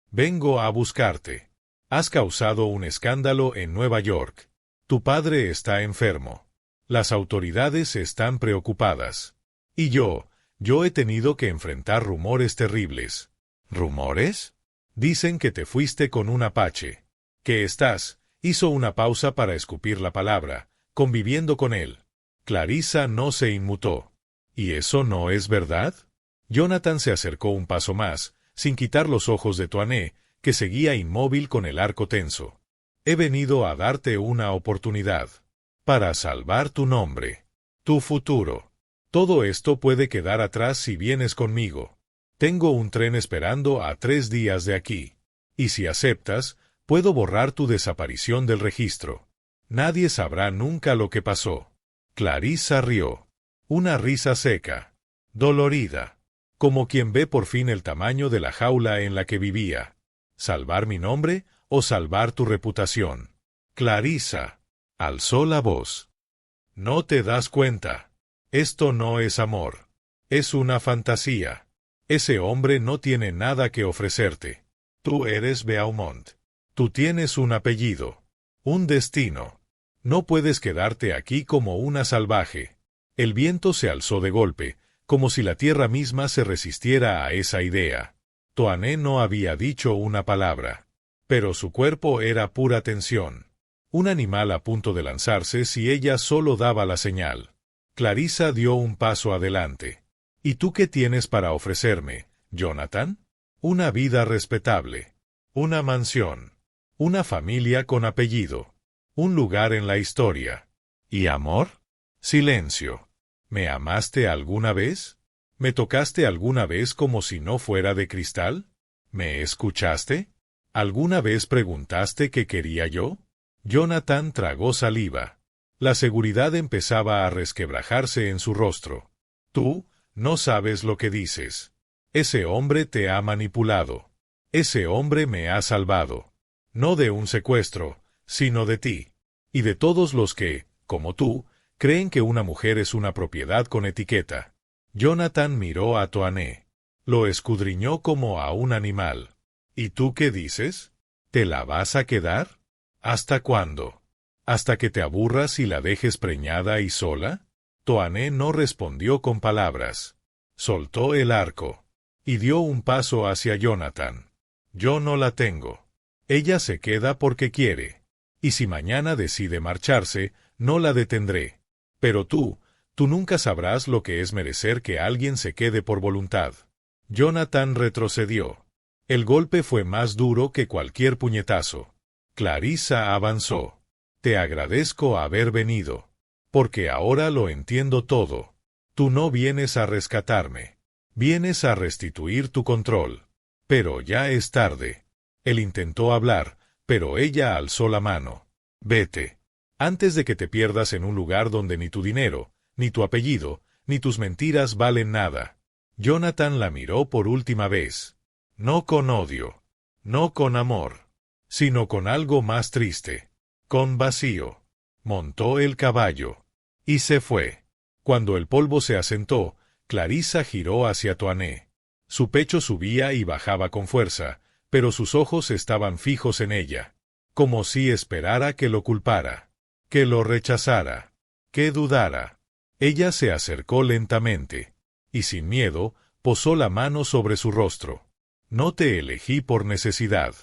«Vengo a buscarte. Has causado un escándalo en Nueva York. Tu padre está enfermo. Las autoridades están preocupadas. Y yo he tenido que enfrentar rumores terribles». «¿Rumores?» «Dicen que te fuiste con un apache. Que estás», hizo una pausa para escupir la palabra, «conviviendo con él». Clarissa no se inmutó. «¿Y eso no es verdad?» Jonathan se acercó un paso más, sin quitar los ojos de Toané, que seguía inmóvil con el arco tenso. «He venido a darte una oportunidad. Para salvar tu nombre. Tu futuro. Todo esto puede quedar atrás si vienes conmigo. Tengo un tren esperando a 3 días de aquí. Y si aceptas, puedo borrar tu desaparición del registro. Nadie sabrá nunca lo que pasó». Clarissa rió. Una risa seca. Dolorida. Como quien ve por fin el tamaño de la jaula en la que vivía. ¿Salvar mi nombre o salvar tu reputación? Clarissa. Alzó la voz. «No te das cuenta. Esto no es amor. Es una fantasía. Ese hombre no tiene nada que ofrecerte. Tú eres Beaumont. Tú tienes un apellido. Un destino. No puedes quedarte aquí como una salvaje». El viento se alzó de golpe, como si la tierra misma se resistiera a esa idea. Toané no había dicho una palabra. Pero su cuerpo era pura tensión. Un animal a punto de lanzarse si ella solo daba la señal. Clarissa dio un paso adelante. «¿Y tú qué tienes para ofrecerme, Jonathan?» «Una vida respetable. Una mansión. Una familia con apellido. Un lugar en la historia. ¿Y amor?» Silencio. «¿Me amaste alguna vez? ¿Me tocaste alguna vez como si no fuera de cristal? ¿Me escuchaste? ¿Alguna vez preguntaste qué quería yo?» Jonathan tragó saliva. La seguridad empezaba a resquebrajarse en su rostro. «Tú no sabes lo que dices. Ese hombre te ha manipulado. Ese hombre me ha salvado. No de un secuestro, sino de ti. Y de todos los que, como tú, creen que una mujer es una propiedad con etiqueta». Jonathan miró a Toané. Lo escudriñó como a un animal. «¿Y tú qué dices? ¿Te la vas a quedar? ¿Hasta cuándo? ¿Hasta que te aburras y la dejes preñada y sola?» Toané no respondió con palabras. Soltó el arco. Y dio un paso hacia Jonathan. «Yo no la tengo. Ella se queda porque quiere. Y si mañana decide marcharse, no la detendré. Pero tú nunca sabrás lo que es merecer que alguien se quede por voluntad». Jonathan retrocedió. El golpe fue más duro que cualquier puñetazo. Clarissa avanzó. «Te agradezco haber venido». porque ahora lo entiendo todo. Tú no vienes a rescatarme. Vienes a restituir tu control. Pero ya es tarde. Él intentó hablar, pero ella alzó la mano. Vete. Antes de que te pierdas en un lugar donde ni tu dinero, ni tu apellido, ni tus mentiras valen nada. Jonathan la miró por última vez. No con odio. No con amor. Sino con algo más triste. Con vacío. Montó el caballo. Y se fue. Cuando el polvo se asentó, Clarissa giró hacia Toinette. Su pecho subía y bajaba con fuerza, pero sus ojos estaban fijos en ella. Como si esperara que lo culpara. Que lo rechazara. Que dudara. Ella se acercó lentamente. Y sin miedo, posó la mano sobre su rostro. No te elegí por necesidad.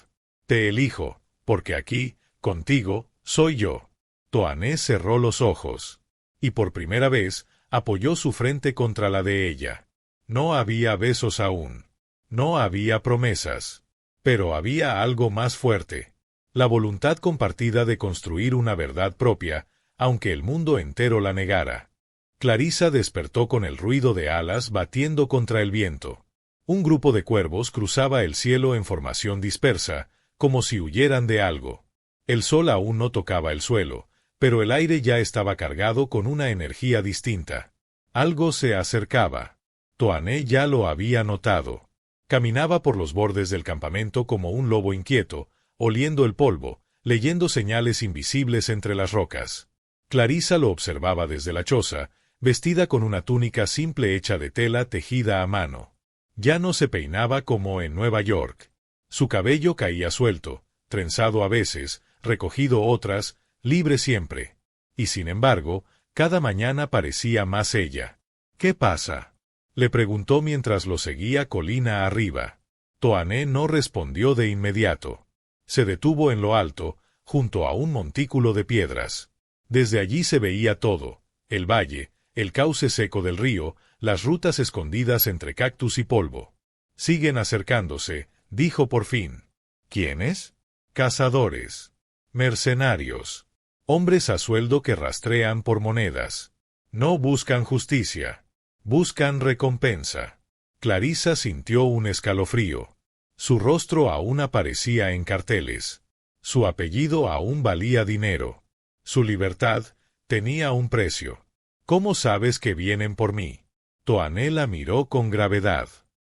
Te elijo, porque aquí, contigo, soy yo. Toinette cerró los ojos. Y por primera vez, apoyó su frente contra la de ella. No había besos aún. No había promesas. Pero había algo más fuerte. La voluntad compartida de construir una verdad propia, aunque el mundo entero la negara. Clarissa despertó con el ruido de alas batiendo contra el viento. Un grupo de cuervos cruzaba el cielo en formación dispersa, como si huyeran de algo. El sol aún no tocaba el suelo, pero el aire ya estaba cargado con una energía distinta. Algo se acercaba. Toinette ya lo había notado. Caminaba por los bordes del campamento como un lobo inquieto, oliendo el polvo, leyendo señales invisibles entre las rocas. Clarissa lo observaba desde la choza, vestida con una túnica simple hecha de tela tejida a mano. Ya no se peinaba como en Nueva York. Su cabello caía suelto, trenzado a veces, recogido otras, libre siempre. Y sin embargo, cada mañana parecía más ella. ¿Qué pasa?, le preguntó mientras lo seguía colina arriba. Toinette no respondió de inmediato. Se detuvo en lo alto, junto a un montículo de piedras. Desde allí se veía todo: el valle, el cauce seco del río, las rutas escondidas entre cactus y polvo. Siguen acercándose, dijo por fin. ¿Quiénes? Cazadores. Mercenarios. Hombres a sueldo que rastrean por monedas. No buscan justicia. Buscan recompensa. Clarissa sintió un escalofrío. Su rostro aún aparecía en carteles. Su apellido aún valía dinero. Su libertad tenía un precio. ¿Cómo sabes que vienen por mí? Toinette la miró con gravedad.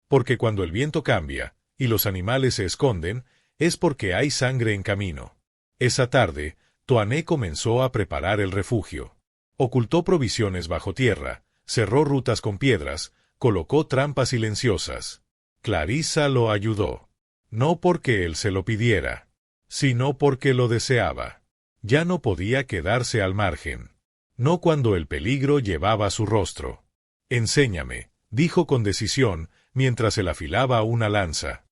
Porque cuando el viento cambia, y los animales se esconden, es porque hay sangre en camino. Esa tarde, Toinette comenzó a preparar el refugio. Ocultó provisiones bajo tierra, cerró rutas con piedras, colocó trampas silenciosas. Clarissa lo ayudó. No porque él se lo pidiera, sino porque lo deseaba. Ya no podía quedarse al margen. No cuando el peligro llevaba su rostro. Enséñame, dijo con decisión, mientras él afilaba una lanza.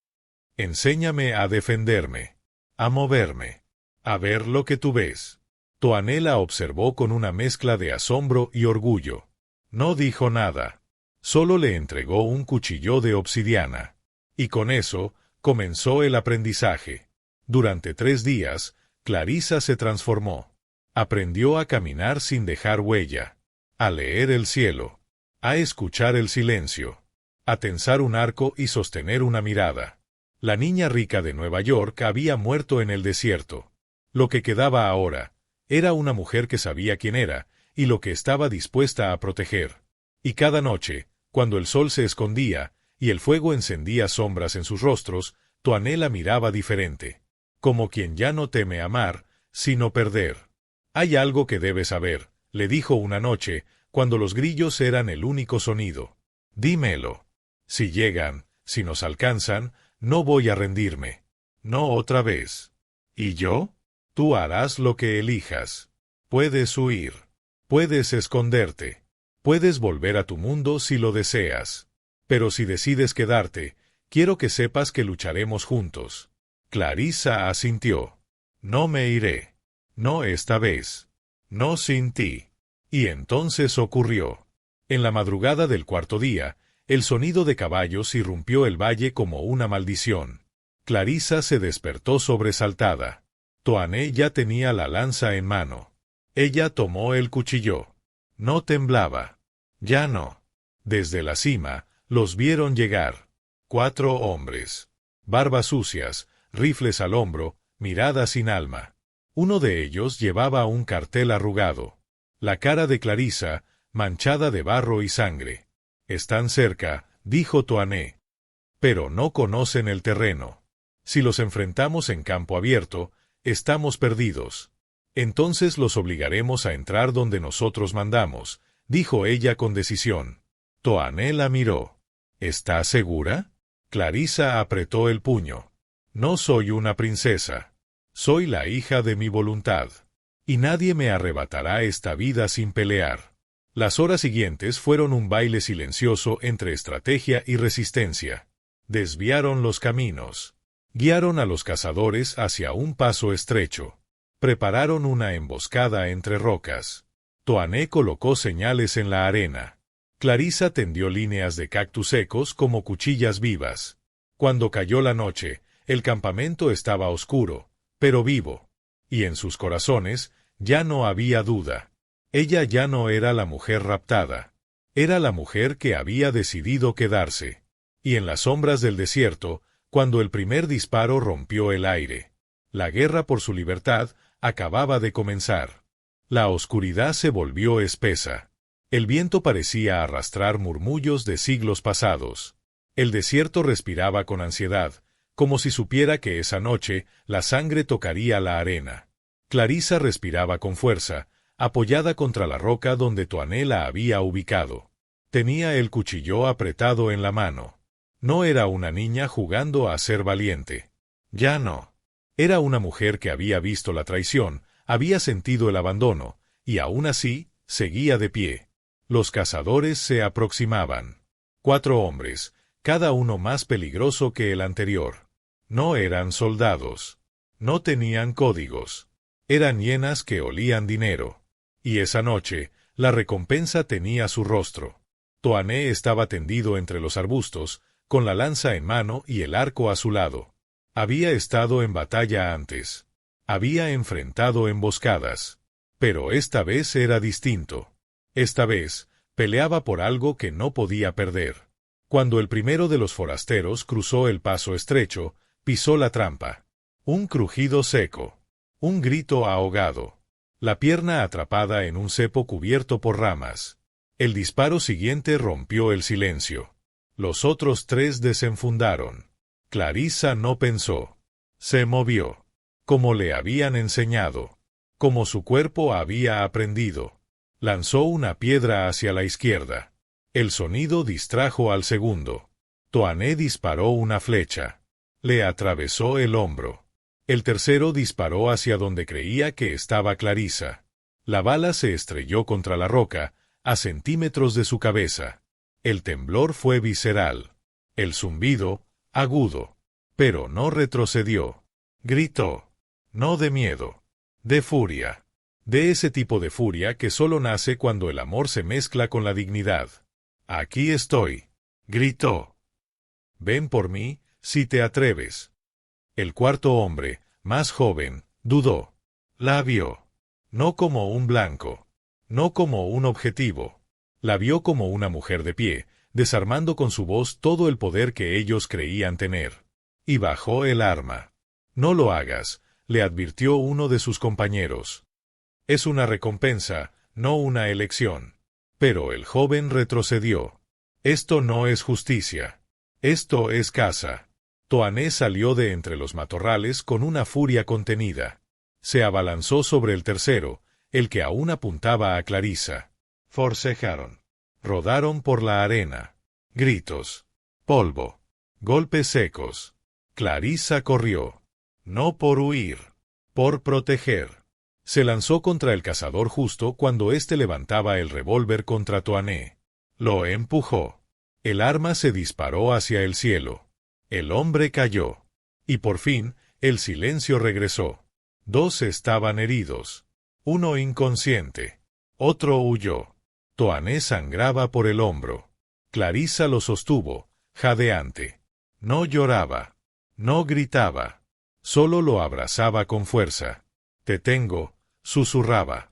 Enséñame a defenderme, a moverme, a ver lo que tú ves. Toinette la observó con una mezcla de asombro y orgullo. No dijo nada. Solo le entregó un cuchillo de obsidiana. Y con eso, comenzó el aprendizaje. Durante 3 días, Clarissa se transformó. Aprendió a caminar sin dejar huella, a leer el cielo, a escuchar el silencio, a tensar un arco y sostener una mirada. La niña rica de Nueva York había muerto en el desierto. Lo que quedaba ahora era una mujer que sabía quién era y lo que estaba dispuesta a proteger. Y cada noche, cuando el sol se escondía y el fuego encendía sombras en sus rostros, Toinette la miraba diferente, como quien ya no teme amar, sino perder. Hay algo que debes saber, le dijo una noche, cuando los grillos eran el único sonido. Dímelo. Si llegan, si nos alcanzan, no voy a rendirme. No otra vez. ¿Y yo? Tú harás lo que elijas. Puedes huir. Puedes esconderte. Puedes volver a tu mundo si lo deseas. Pero si decides quedarte, quiero que sepas que lucharemos juntos. Clarissa asintió. No me iré. No esta vez. No sin ti. Y entonces ocurrió. En la madrugada del 4.º día, el sonido de caballos irrumpió el valle como una maldición. Clarissa se despertó sobresaltada. Toinette ya tenía la lanza en mano. Ella tomó el cuchillo. No temblaba. Ya no. Desde la cima, los vieron llegar. 4 hombres. Barbas sucias, rifles al hombro, miradas sin alma. Uno de ellos llevaba un cartel arrugado. La cara de Clarissa, manchada de barro y sangre. «Están cerca», dijo Toané. «Pero no conocen el terreno. Si los enfrentamos en campo abierto, estamos perdidos. Entonces los obligaremos a entrar donde nosotros mandamos», dijo ella con decisión. Toané la miró. «¿Estás segura?» Clarissa apretó el puño. «No soy una princesa. Soy la hija de mi voluntad. Y nadie me arrebatará esta vida sin pelear». Las horas siguientes fueron un baile silencioso entre estrategia y resistencia. Desviaron los caminos. Guiaron a los cazadores hacia un paso estrecho. Prepararon una emboscada entre rocas. Toané colocó señales en la arena. Clarissa tendió líneas de cactus secos como cuchillas vivas. Cuando cayó la noche, el campamento estaba oscuro, pero vivo. Y en sus corazones ya no había duda. Ella ya no era la mujer raptada. Era la mujer que había decidido quedarse. Y en las sombras del desierto, cuando el primer disparo rompió el aire. La guerra por su libertad acababa de comenzar. La oscuridad se volvió espesa. El viento parecía arrastrar murmullos de siglos pasados. El desierto respiraba con ansiedad, como si supiera que esa noche la sangre tocaría la arena. Clarissa respiraba con fuerza, apoyada contra la roca donde Toané la había ubicado. Tenía el cuchillo apretado en la mano. No era una niña jugando a ser valiente. Ya no. Era una mujer que había visto la traición, había sentido el abandono, y aún así, seguía de pie. Los cazadores se aproximaban. 4 hombres, cada uno más peligroso que el anterior. No eran soldados. No tenían códigos. Eran hienas que olían dinero. Y esa noche, la recompensa tenía su rostro. Toané estaba tendido entre los arbustos, con la lanza en mano y el arco a su lado. Había estado en batalla antes. Había enfrentado emboscadas. Pero esta vez era distinto. Esta vez, peleaba por algo que no podía perder. Cuando el primero de los forasteros cruzó el paso estrecho, pisó la trampa. Un crujido seco. Un grito ahogado. La pierna atrapada en un cepo cubierto por ramas. El disparo siguiente rompió el silencio. Los otros 3 desenfundaron. Clarissa no pensó. Se movió. Como le habían enseñado. Como su cuerpo había aprendido. Lanzó una piedra hacia la izquierda. El sonido distrajo al segundo. Toané disparó una flecha. Le atravesó el hombro. El tercero disparó hacia donde creía que estaba Clarissa. La bala se estrelló contra la roca, a centímetros de su cabeza. El temblor fue visceral. El zumbido, agudo. Pero no retrocedió. Gritó. No de miedo. De furia. De ese tipo de furia que solo nace cuando el amor se mezcla con la dignidad. «Aquí estoy», gritó. «Ven por mí, si te atreves». El cuarto hombre, más joven, dudó. La vio. No como un blanco. No como un objetivo. La vio como una mujer de pie, desarmando con su voz todo el poder que ellos creían tener. Y bajó el arma. «No lo hagas», le advirtió uno de sus compañeros. «Es una recompensa, no una elección». Pero el joven retrocedió. «Esto no es justicia. Esto es caza». Toané salió de entre los matorrales con una furia contenida. Se abalanzó sobre el tercero, el que aún apuntaba a Clarissa. Forcejaron. Rodaron por la arena. Gritos. Polvo. Golpes secos. Clarissa corrió. No por huir. Por proteger. Se lanzó contra el cazador justo cuando éste levantaba el revólver contra Toané. Lo empujó. El arma se disparó hacia el cielo. El hombre cayó. Y por fin, el silencio regresó. 2 estaban heridos. Uno inconsciente. Otro huyó. Toané sangraba por el hombro. Clarissa lo sostuvo, jadeante. No lloraba. No gritaba. Solo lo abrazaba con fuerza. «Te tengo», susurraba.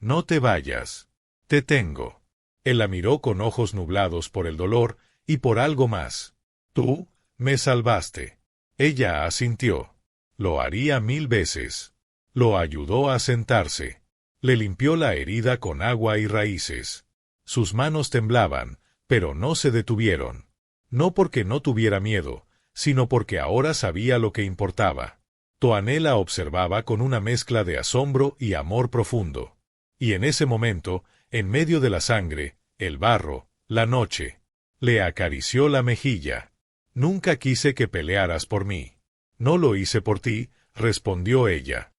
No te vayas. Te tengo. Él la miró con ojos nublados por el dolor y por algo más. Tú, me salvaste. Ella asintió. Lo haría 1000 veces. Lo ayudó a sentarse. Le limpió la herida con agua y raíces. Sus manos temblaban, pero no se detuvieron. No porque no tuviera miedo, sino porque ahora sabía lo que importaba. Toané la observaba con una mezcla de asombro y amor profundo. Y en ese momento, en medio de la sangre, el barro, la noche, le acarició la mejilla. Nunca quise que pelearas por mí. No lo hice por ti, respondió ella.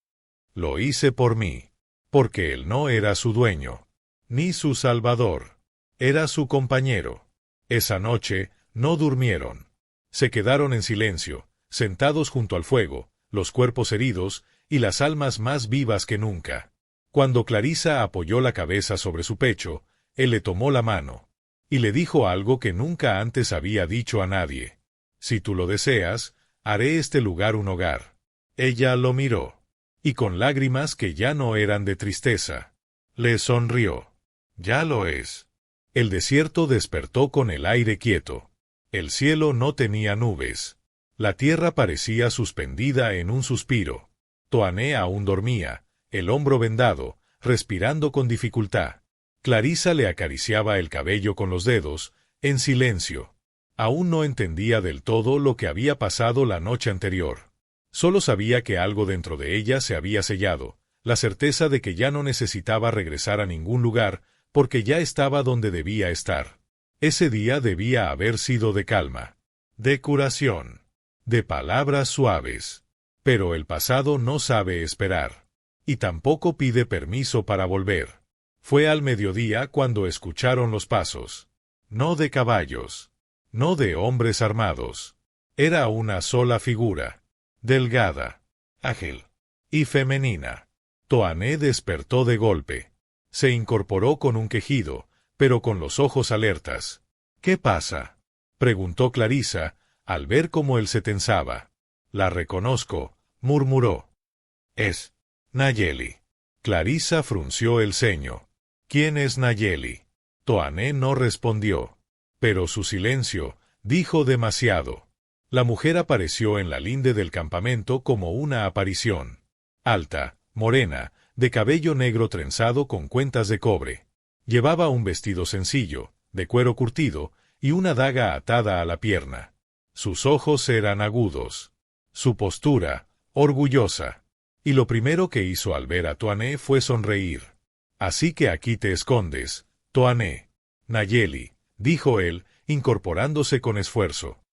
Lo hice por mí. Porque él no era su dueño, ni su salvador. Era su compañero. Esa noche, no durmieron. Se quedaron en silencio, sentados junto al fuego, los cuerpos heridos y las almas más vivas que nunca. Cuando Clarisa apoyó la cabeza sobre su pecho, él le tomó la mano y le dijo algo que nunca antes había dicho a nadie. Si tú lo deseas, haré este lugar un hogar. Ella lo miró, y con lágrimas que ya no eran de tristeza, le sonrió. Ya lo es. El desierto despertó con el aire quieto. El cielo no tenía nubes. La tierra parecía suspendida en un suspiro. Toané aún dormía, el hombro vendado, respirando con dificultad. Clarisa le acariciaba el cabello con los dedos, en silencio. Aún no entendía del todo lo que había pasado la noche anterior. Solo sabía que algo dentro de ella se había sellado, la certeza de que ya no necesitaba regresar a ningún lugar, porque ya estaba donde debía estar. Ese día debía haber sido de calma, de curación, de palabras suaves. Pero el pasado no sabe esperar, y tampoco pide permiso para volver. Fue al mediodía cuando escucharon los pasos. No de caballos, no de hombres armados. Era una sola figura, delgada, ágil y femenina. Toané despertó de golpe. Se incorporó con un quejido, pero con los ojos alertas. ¿Qué pasa?, preguntó Clarisa, al ver cómo él se tensaba. La reconozco, murmuró. Es Nayeli. Clarisa frunció el ceño. ¿Quién es Nayeli? Toané no respondió. Pero su silencio dijo demasiado. La mujer apareció en la linde del campamento como una aparición. Alta, morena, de cabello negro trenzado con cuentas de cobre. Llevaba un vestido sencillo, de cuero curtido, y una daga atada a la pierna. Sus ojos eran agudos. Su postura, orgullosa. Y lo primero que hizo al ver a Toané fue sonreír. Así que aquí te escondes, Toané. Nayeli, dijo él, incorporándose con esfuerzo.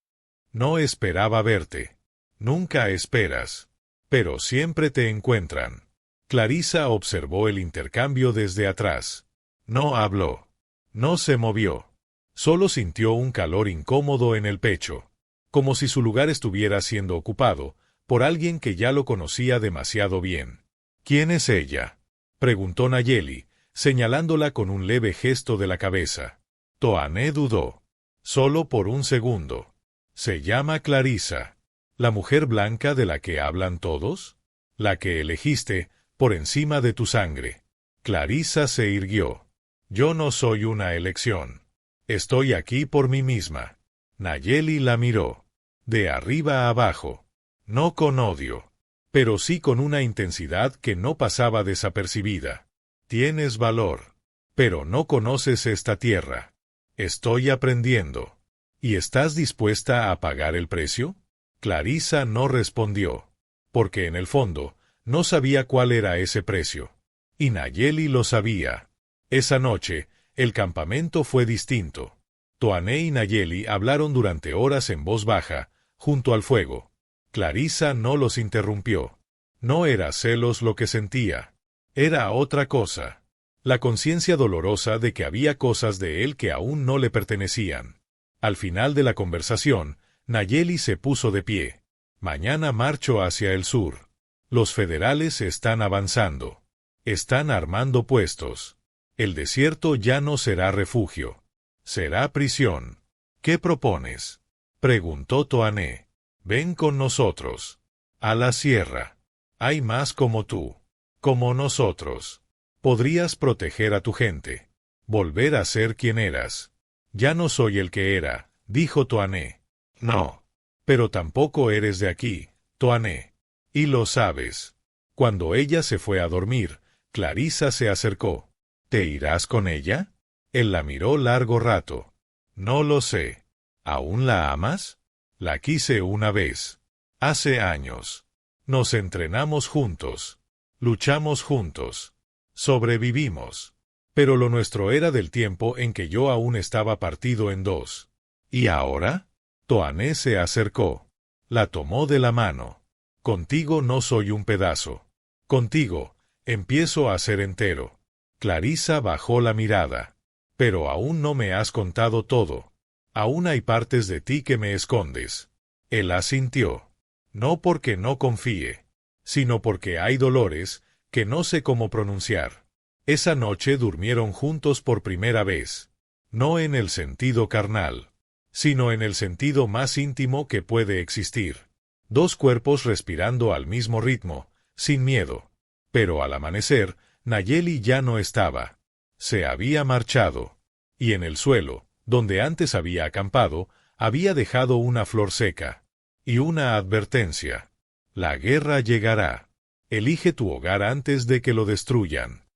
No esperaba verte. Nunca esperas. Pero siempre te encuentran. Clarisa observó el intercambio desde atrás. No habló. No se movió. Solo sintió un calor incómodo en el pecho. Como si su lugar estuviera siendo ocupado por alguien que ya lo conocía demasiado bien. ¿Quién es ella?, preguntó Nayeli, señalándola con un leve gesto de la cabeza. Toané dudó. Solo por un segundo. Se llama Clarisa. ¿La mujer blanca de la que hablan todos? La que elegiste, por encima de tu sangre. Clarisa se irguió. Yo no soy una elección. Estoy aquí por mí misma. Nayeli la miró. De arriba a abajo. No con odio, pero sí con una intensidad que no pasaba desapercibida. Tienes valor, pero no conoces esta tierra. Estoy aprendiendo. ¿Y estás dispuesta a pagar el precio? Clarisa no respondió, porque en el fondo no sabía cuál era ese precio. Y Nayeli lo sabía. Esa noche, el campamento fue distinto. Toané y Nayeli hablaron durante horas en voz baja, junto al fuego. Clarisa no los interrumpió. No era celos lo que sentía. Era otra cosa. La conciencia dolorosa de que había cosas de él que aún no le pertenecían. Al final de la conversación, Nayeli se puso de pie. Mañana marcho hacia el sur. Los federales están avanzando. Están armando puestos. El desierto ya no será refugio. Será prisión. ¿Qué propones?, preguntó Toané. Ven con nosotros. A la sierra. Hay más como tú. Como nosotros. Podrías proteger a tu gente. Volver a ser quien eras. Ya no soy el que era, dijo Toané. No. Pero tampoco eres de aquí, Toané. Y lo sabes. Cuando ella se fue a dormir, Clarissa se acercó. ¿Te irás con ella? Él la miró largo rato. No lo sé. ¿Aún la amas? La quise una vez. Hace años. Nos entrenamos juntos. Luchamos juntos. Sobrevivimos. Pero lo nuestro era del tiempo en que yo aún estaba partido en dos. ¿Y ahora? Toané se acercó. La tomó de la mano. Contigo no soy un pedazo. Contigo, empiezo a ser entero. Clarissa bajó la mirada. Pero aún no me has contado todo. Aún hay partes de ti que me escondes. Él asintió. No porque no confíe, sino porque hay dolores que no sé cómo pronunciar. Esa noche durmieron juntos por primera vez. No en el sentido carnal, sino en el sentido más íntimo que puede existir. Dos cuerpos respirando al mismo ritmo, sin miedo. Pero al amanecer, Nayeli ya no estaba. Se había marchado. Y en el suelo, donde antes había acampado, había dejado una flor seca. Y una advertencia. La guerra llegará. Elige tu hogar antes de que lo destruyan.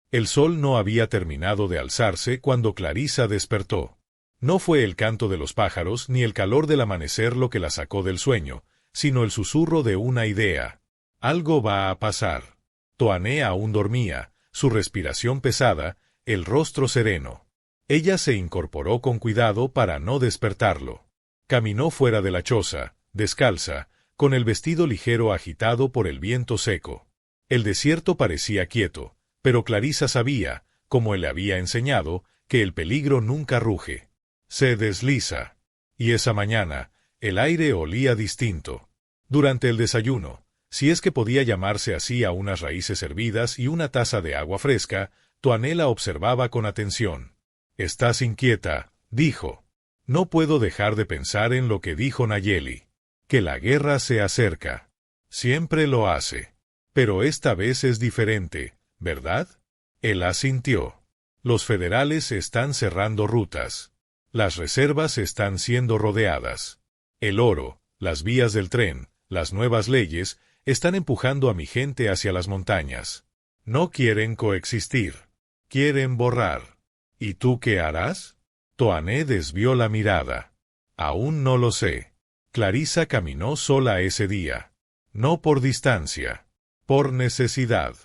El sol no había terminado de alzarse cuando Clarissa despertó. No fue el canto de los pájaros ni el calor del amanecer lo que la sacó del sueño, sino el susurro de una idea. Algo va a pasar. Toané aún dormía, su respiración pesada, el rostro sereno. Ella se incorporó con cuidado para no despertarlo. Caminó fuera de la choza, descalza, con el vestido ligero agitado por el viento seco. El desierto parecía quieto, pero Clarissa sabía, como él le había enseñado, que el peligro nunca ruge. Se desliza. Y esa mañana, el aire olía distinto. Durante el desayuno, si es que podía llamarse así a unas raíces hervidas y una taza de agua fresca, Toané la observaba con atención. «Estás inquieta», dijo. «No puedo dejar de pensar en lo que dijo Nayeli. Que la guerra se acerca. Siempre lo hace. Pero esta vez es diferente, ¿verdad?» Él asintió. «Los federales están cerrando rutas. Las reservas están siendo rodeadas. El oro, las vías del tren, las nuevas leyes, están empujando a mi gente hacia las montañas. No quieren coexistir. Quieren borrar. ¿Y tú qué harás?» Toané desvió la mirada. «Aún no lo sé». Clarissa caminó sola ese día. No por distancia. Por necesidad.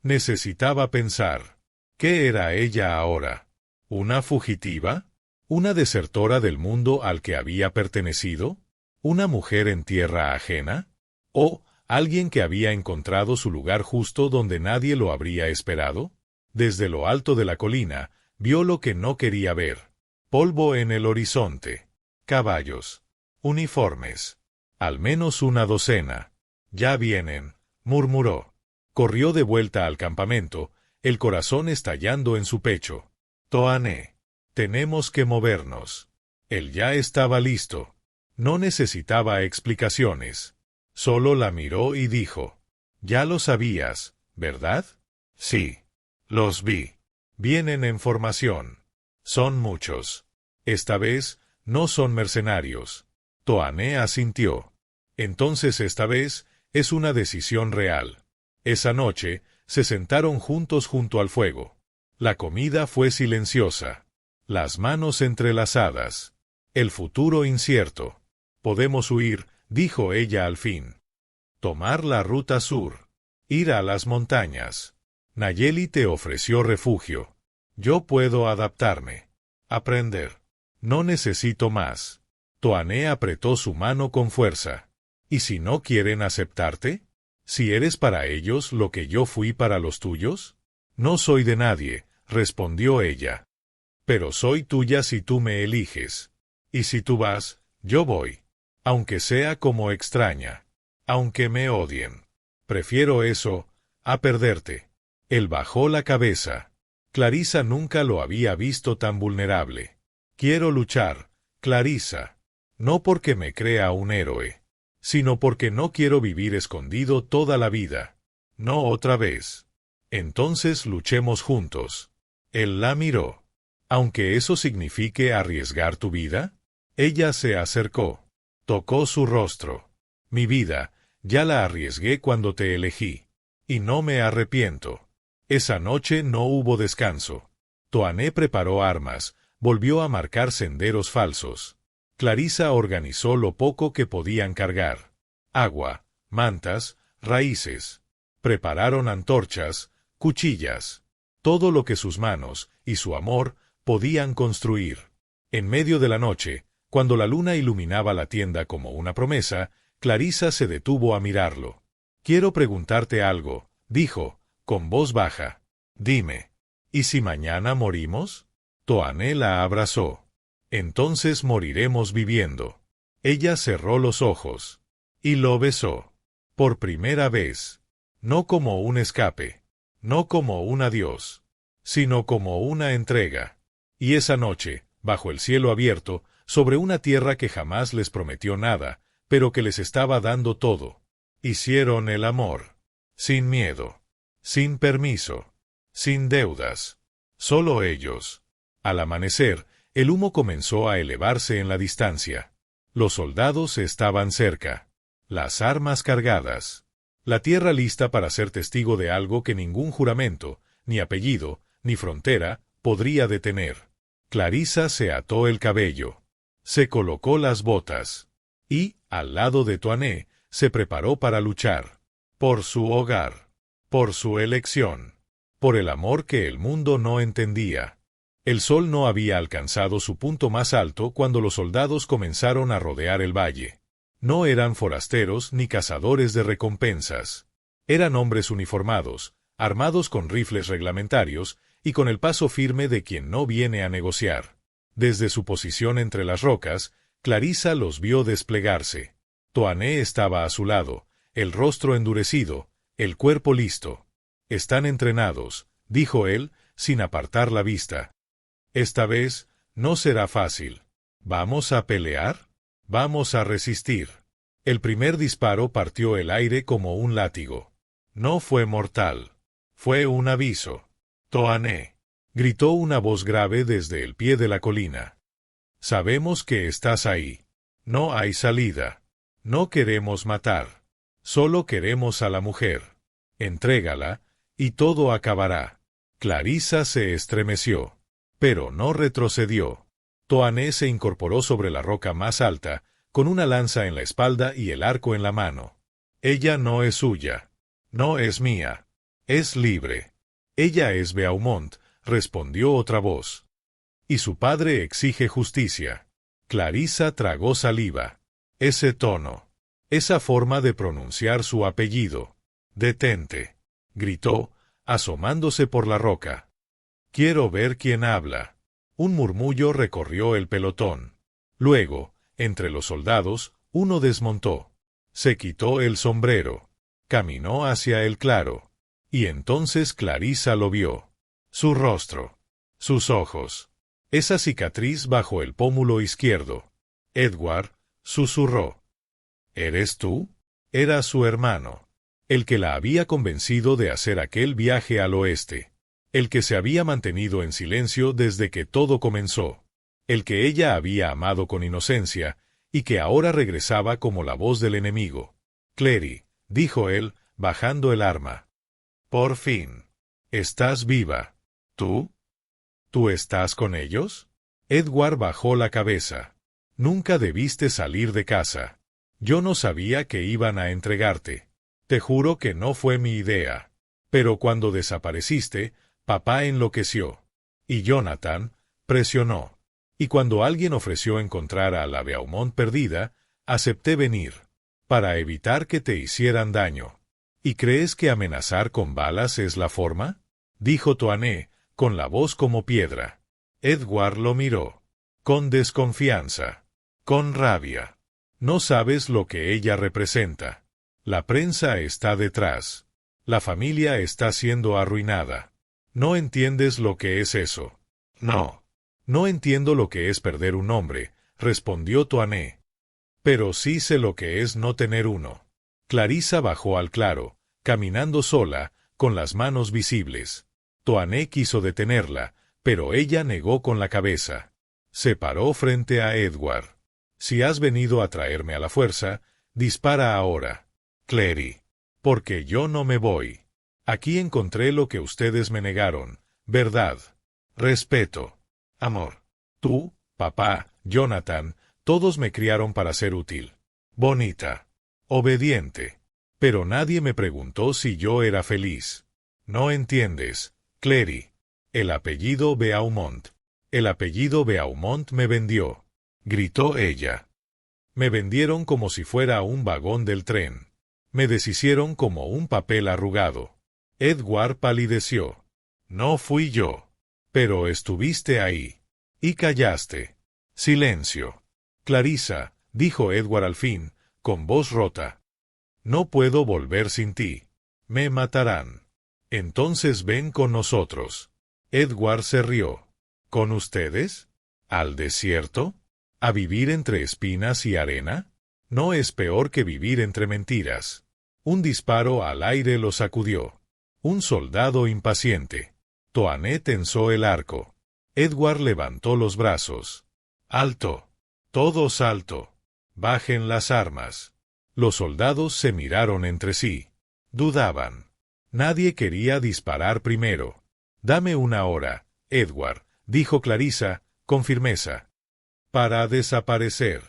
Necesitaba pensar. ¿Qué era ella ahora? ¿Una fugitiva? ¿Una desertora del mundo al que había pertenecido? ¿Una mujer en tierra ajena? ¿O alguien que había encontrado su lugar justo donde nadie lo habría esperado? Desde lo alto de la colina, vio lo que no quería ver. Polvo en el horizonte. Caballos. Uniformes. Al menos una docena. «Ya vienen», murmuró. Corrió de vuelta al campamento, el corazón estallando en su pecho. «Toané, tenemos que movernos». Él ya estaba listo. No necesitaba explicaciones. Solo la miró y dijo: «Ya lo sabías, ¿verdad?» «Sí. Los vi. Vienen en formación. Son muchos. Esta vez, no son mercenarios». Toané asintió. «Entonces esta vez, es una decisión real». Esa noche, se sentaron juntos junto al fuego. La comida fue silenciosa. Las manos entrelazadas. El futuro incierto. «Podemos huir», dijo ella al fin. «Tomar la ruta sur. Ir a las montañas. Nayeli te ofreció refugio. Yo puedo adaptarme. Aprender. No necesito más». Toané apretó su mano con fuerza. «¿Y si no quieren aceptarte? ¿Si eres para ellos lo que yo fui para los tuyos?» «No soy de nadie», respondió ella. «Pero soy tuya si tú me eliges. Y si tú vas, yo voy. Aunque sea como extraña. Aunque me odien. Prefiero eso a perderte». Él bajó la cabeza. Clarissa nunca lo había visto tan vulnerable. «Quiero luchar, Clarissa. No porque me crea un héroe, sino porque no quiero vivir escondido toda la vida. No otra vez». Entonces luchemos juntos. Él la miró. Aunque eso signifique arriesgar tu vida. Ella se acercó. Tocó su rostro. Mi vida, ya la arriesgué cuando te elegí. Y no me arrepiento. Esa noche no hubo descanso. Toané preparó armas, volvió a marcar senderos falsos. Clarisa organizó lo poco que podían cargar. Agua, mantas, raíces. Prepararon antorchas, cuchillas. Todo lo que sus manos, y su amor, podían construir. En medio de la noche, cuando la luna iluminaba la tienda como una promesa, Clarisa se detuvo a mirarlo. «Quiero preguntarte algo», dijo, con voz baja. «Dime, ¿y si mañana morimos?» Toané la abrazó. «Entonces moriremos viviendo». Ella cerró los ojos. Y lo besó. Por primera vez. No como un escape. No como un adiós. Sino como una entrega. Y esa noche, bajo el cielo abierto, sobre una tierra que jamás les prometió nada, pero que les estaba dando todo, hicieron el amor. Sin miedo. Sin permiso. Sin deudas. Solo ellos. Al amanecer, el humo comenzó a elevarse en la distancia. Los soldados estaban cerca. Las armas cargadas. La tierra lista para ser testigo de algo que ningún juramento, ni apellido, ni frontera, podría detener. Clarisa se ató el cabello. Se colocó las botas. Y, al lado de Toané, se preparó para luchar. Por su hogar. Por su elección. Por el amor que el mundo no entendía. El sol no había alcanzado su punto más alto cuando los soldados comenzaron a rodear el valle. No eran forasteros ni cazadores de recompensas. Eran hombres uniformados, armados con rifles reglamentarios, y con el paso firme de quien no viene a negociar. Desde su posición entre las rocas, Clarisa los vio desplegarse. Toané estaba a su lado, el rostro endurecido, el cuerpo listo. «Están entrenados», dijo él, sin apartar la vista. «Esta vez, no será fácil. ¿Vamos a pelear? Vamos a resistir». El primer disparo partió el aire como un látigo. No fue mortal. Fue un aviso. «Toané», gritó una voz grave desde el pie de la colina. «Sabemos que estás ahí. No hay salida. No queremos matar. Solo queremos a la mujer. Entrégala, y todo acabará». Clarisa se estremeció. Pero no retrocedió. Toané se incorporó sobre la roca más alta, con una lanza en la espalda y el arco en la mano. «Ella no es suya. No es mía. Es libre». «Ella es Beaumont», respondió otra voz. «Y su padre exige justicia». Clarisa tragó saliva. Ese tono. Esa forma de pronunciar su apellido. «Detente», gritó, asomándose por la roca. «Quiero ver quién habla». Un murmullo recorrió el pelotón. Luego, entre los soldados, uno desmontó. Se quitó el sombrero. Caminó hacia el claro. Y entonces Clarisa lo vio. Su rostro. Sus ojos. Esa cicatriz bajo el pómulo izquierdo. Edward, susurró. «¿Eres tú?» Era su hermano. El que la había convencido de hacer aquel viaje al oeste. El que se había mantenido en silencio desde que todo comenzó. El que ella había amado con inocencia, y que ahora regresaba como la voz del enemigo. «Clary», dijo él, bajando el arma. «Por fin. Estás viva. ¿Tú? ¿Tú estás con ellos?» Edward bajó la cabeza. «Nunca debiste salir de casa. Yo no sabía que iban a entregarte. Te juro que no fue mi idea. Pero cuando desapareciste, papá enloqueció. Y Jonathan presionó. Y cuando alguien ofreció encontrar a la Beaumont perdida, acepté venir. Para evitar que te hicieran daño». «¿Y crees que amenazar con balas es la forma?», dijo Toané, con la voz como piedra. Edward lo miró. Con desconfianza. Con rabia. «No sabes lo que ella representa. La prensa está detrás. La familia está siendo arruinada. No entiendes lo que es eso». «No. No entiendo lo que es perder un hombre», respondió Toané. «Pero sí sé lo que es no tener uno». Clarisa bajó al claro, caminando sola, con las manos visibles. Toané quiso detenerla, pero ella negó con la cabeza. Se paró frente a Edward. Si has venido a traerme a la fuerza, dispara ahora, Clary. Porque yo no me voy. Aquí encontré lo que ustedes me negaron, verdad, respeto, amor. Tú, papá, Jonathan, todos me criaron para ser útil, bonita, obediente. Pero nadie me preguntó si yo era feliz. No entiendes, Clary. El apellido Beaumont. El apellido Beaumont me vendió, gritó ella. Me vendieron como si fuera un vagón del tren. Me deshicieron como un papel arrugado. Edward palideció. No fui yo. Pero estuviste ahí. Y callaste. Silencio. Clarissa, dijo Edward al fin, con voz rota. No puedo volver sin ti. Me matarán. Entonces ven con nosotros. Edward se rió. ¿Con ustedes? ¿Al desierto? ¿A vivir entre espinas y arena? No es peor que vivir entre mentiras. Un disparo al aire lo sacudió. Un soldado impaciente. Toané tensó el arco. Edward levantó los brazos. ¡Alto! ¡Todos alto! ¡Bajen las armas! Los soldados se miraron entre sí. Dudaban. Nadie quería disparar primero. Dame una hora, Edward, dijo Clarissa, con firmeza. Para desaparecer.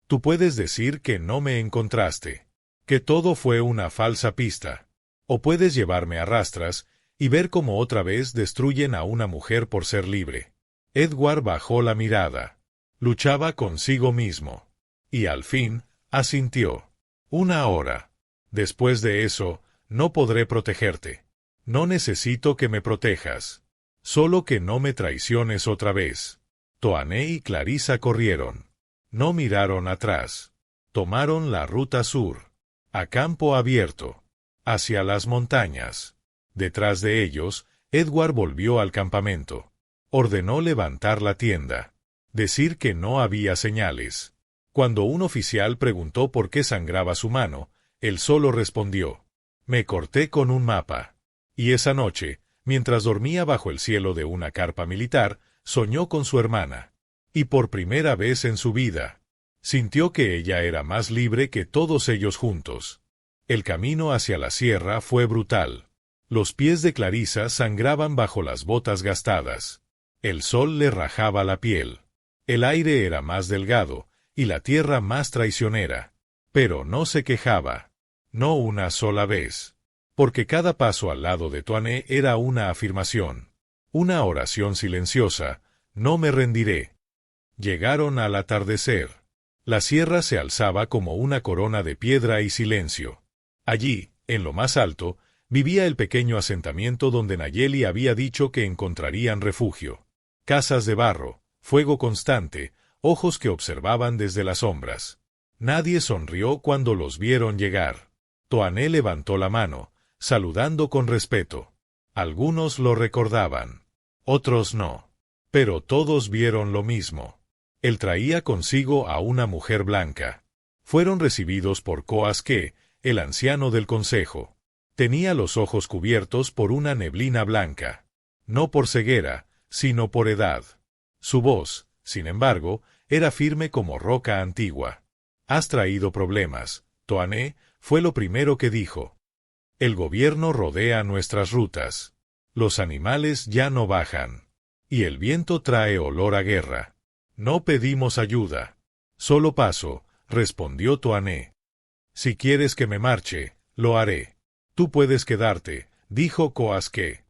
Tú puedes decir que no me encontraste, que todo fue una falsa pista. O puedes llevarme a rastras y ver cómo otra vez destruyen a una mujer por ser libre. Edward bajó la mirada. Luchaba consigo mismo. Y al fin, asintió. Una hora. Después de eso, no podré protegerte. No necesito que me protejas. Solo que no me traiciones otra vez. Toané y Clarissa corrieron. No miraron atrás. Tomaron la ruta sur. A campo abierto. Hacia las montañas. Detrás de ellos, Edward volvió al campamento. Ordenó levantar la tienda. Decir que no había señales. Cuando un oficial preguntó por qué sangraba su mano, él solo respondió: me corté con un mapa. Y esa noche, mientras dormía bajo el cielo de una carpa militar, soñó con su hermana. Y por primera vez en su vida, sintió que ella era más libre que todos ellos juntos. El camino hacia la sierra fue brutal. Los pies de Clarissa sangraban bajo las botas gastadas. El sol le rajaba la piel. El aire era más delgado, y la tierra más traicionera. Pero no se quejaba. No una sola vez. Porque cada paso al lado de Toané era una afirmación. Una oración silenciosa: no me rendiré. Llegaron al atardecer. La sierra se alzaba como una corona de piedra y silencio. Allí, en lo más alto, vivía el pequeño asentamiento donde Nayeli había dicho que encontrarían refugio. Casas de barro, fuego constante, ojos que observaban desde las sombras. Nadie sonrió cuando los vieron llegar. Toané levantó la mano, saludando con respeto. Algunos lo recordaban, otros no. Pero todos vieron lo mismo. Él traía consigo a una mujer blanca. Fueron recibidos por Coasque, el anciano del consejo. Tenía los ojos cubiertos por una neblina blanca. No por ceguera, sino por edad. Su voz, sin embargo, era firme como roca antigua. «Has traído problemas, Toané», fue lo primero que dijo. «El gobierno rodea nuestras rutas. Los animales ya no bajan. Y el viento trae olor a guerra. No pedimos ayuda. Solo paso», respondió Toané. «Si quieres que me marche, lo haré. Tú puedes quedarte», dijo Coasque.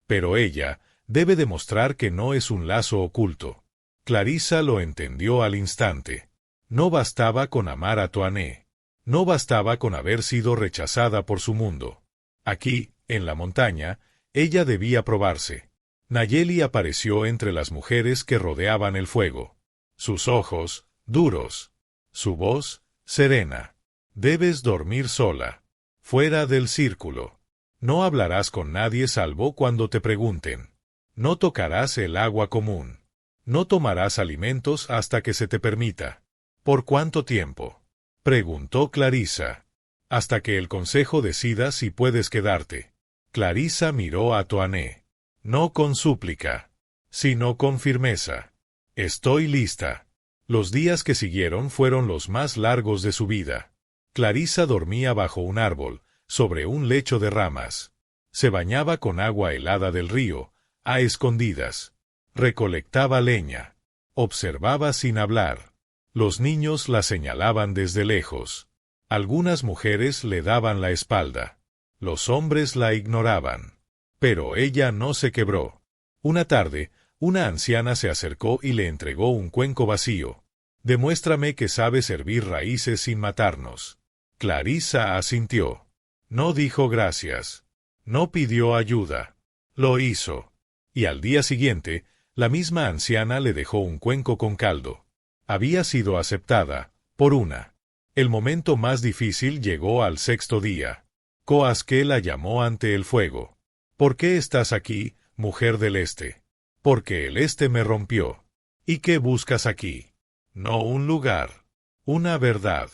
Pero ella debe demostrar que no es un lazo oculto. Clarissa lo entendió al instante. No bastaba con amar a Toané. No bastaba con haber sido rechazada por su mundo. Aquí, en la montaña, ella debía probarse. Nayeli apareció entre las mujeres que rodeaban el fuego. Sus ojos, duros. Su voz, serena. «Debes dormir sola. Fuera del círculo. No hablarás con nadie salvo cuando te pregunten. No tocarás el agua común. No tomarás alimentos hasta que se te permita». «¿Por cuánto tiempo?», preguntó Clarissa. «Hasta que el consejo decida si puedes quedarte». Clarisa miró a Toané. No con súplica, sino con firmeza. Estoy lista. Los días que siguieron fueron los más largos de su vida. Clarisa dormía bajo un árbol, sobre un lecho de ramas. Se bañaba con agua helada del río, a escondidas. Recolectaba leña. Observaba sin hablar. Los niños la señalaban desde lejos. Algunas mujeres le daban la espalda. Los hombres la ignoraban. Pero ella no se quebró. Una tarde, una anciana se acercó y le entregó un cuenco vacío. Demuéstrame que sabes hervir raíces sin matarnos. Clarisa asintió. No dijo gracias. No pidió ayuda. Lo hizo. Y al día siguiente, la misma anciana le dejó un cuenco con caldo. Había sido aceptada, por una. El momento más difícil llegó al sexto día. Coasque la llamó ante el fuego. ¿Por qué estás aquí, mujer del este? Porque el este me rompió. ¿Y qué buscas aquí? No un lugar, una verdad.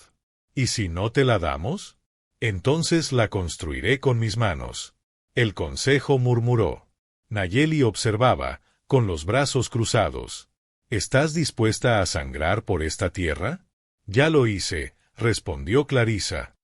¿Y si no te la damos? Entonces la construiré con mis manos. El consejo murmuró. Nayeli observaba, con los brazos cruzados. ¿Estás dispuesta a sangrar por esta tierra? Ya lo hice, respondió Clarisa.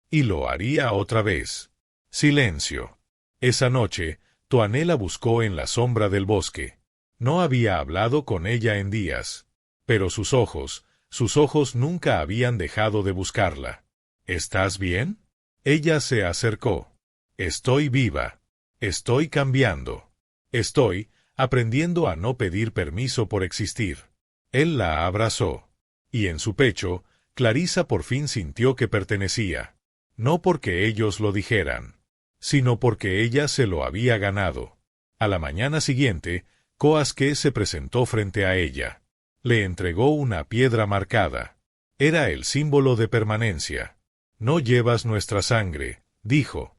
Y lo haría otra vez. Silencio. Esa noche, Toané la buscó en la sombra del bosque. No había hablado con ella en días. Pero sus ojos nunca habían dejado de buscarla. ¿Estás bien? Ella se acercó. Estoy viva. Estoy cambiando. Estoy aprendiendo a no pedir permiso por existir. Él la abrazó. Y en su pecho, Clarisa por fin sintió que pertenecía. No porque ellos lo dijeran, sino porque ella se lo había ganado. A la mañana siguiente, Coasque se presentó frente a ella. Le entregó una piedra marcada. Era el símbolo de permanencia. No llevas nuestra sangre, dijo.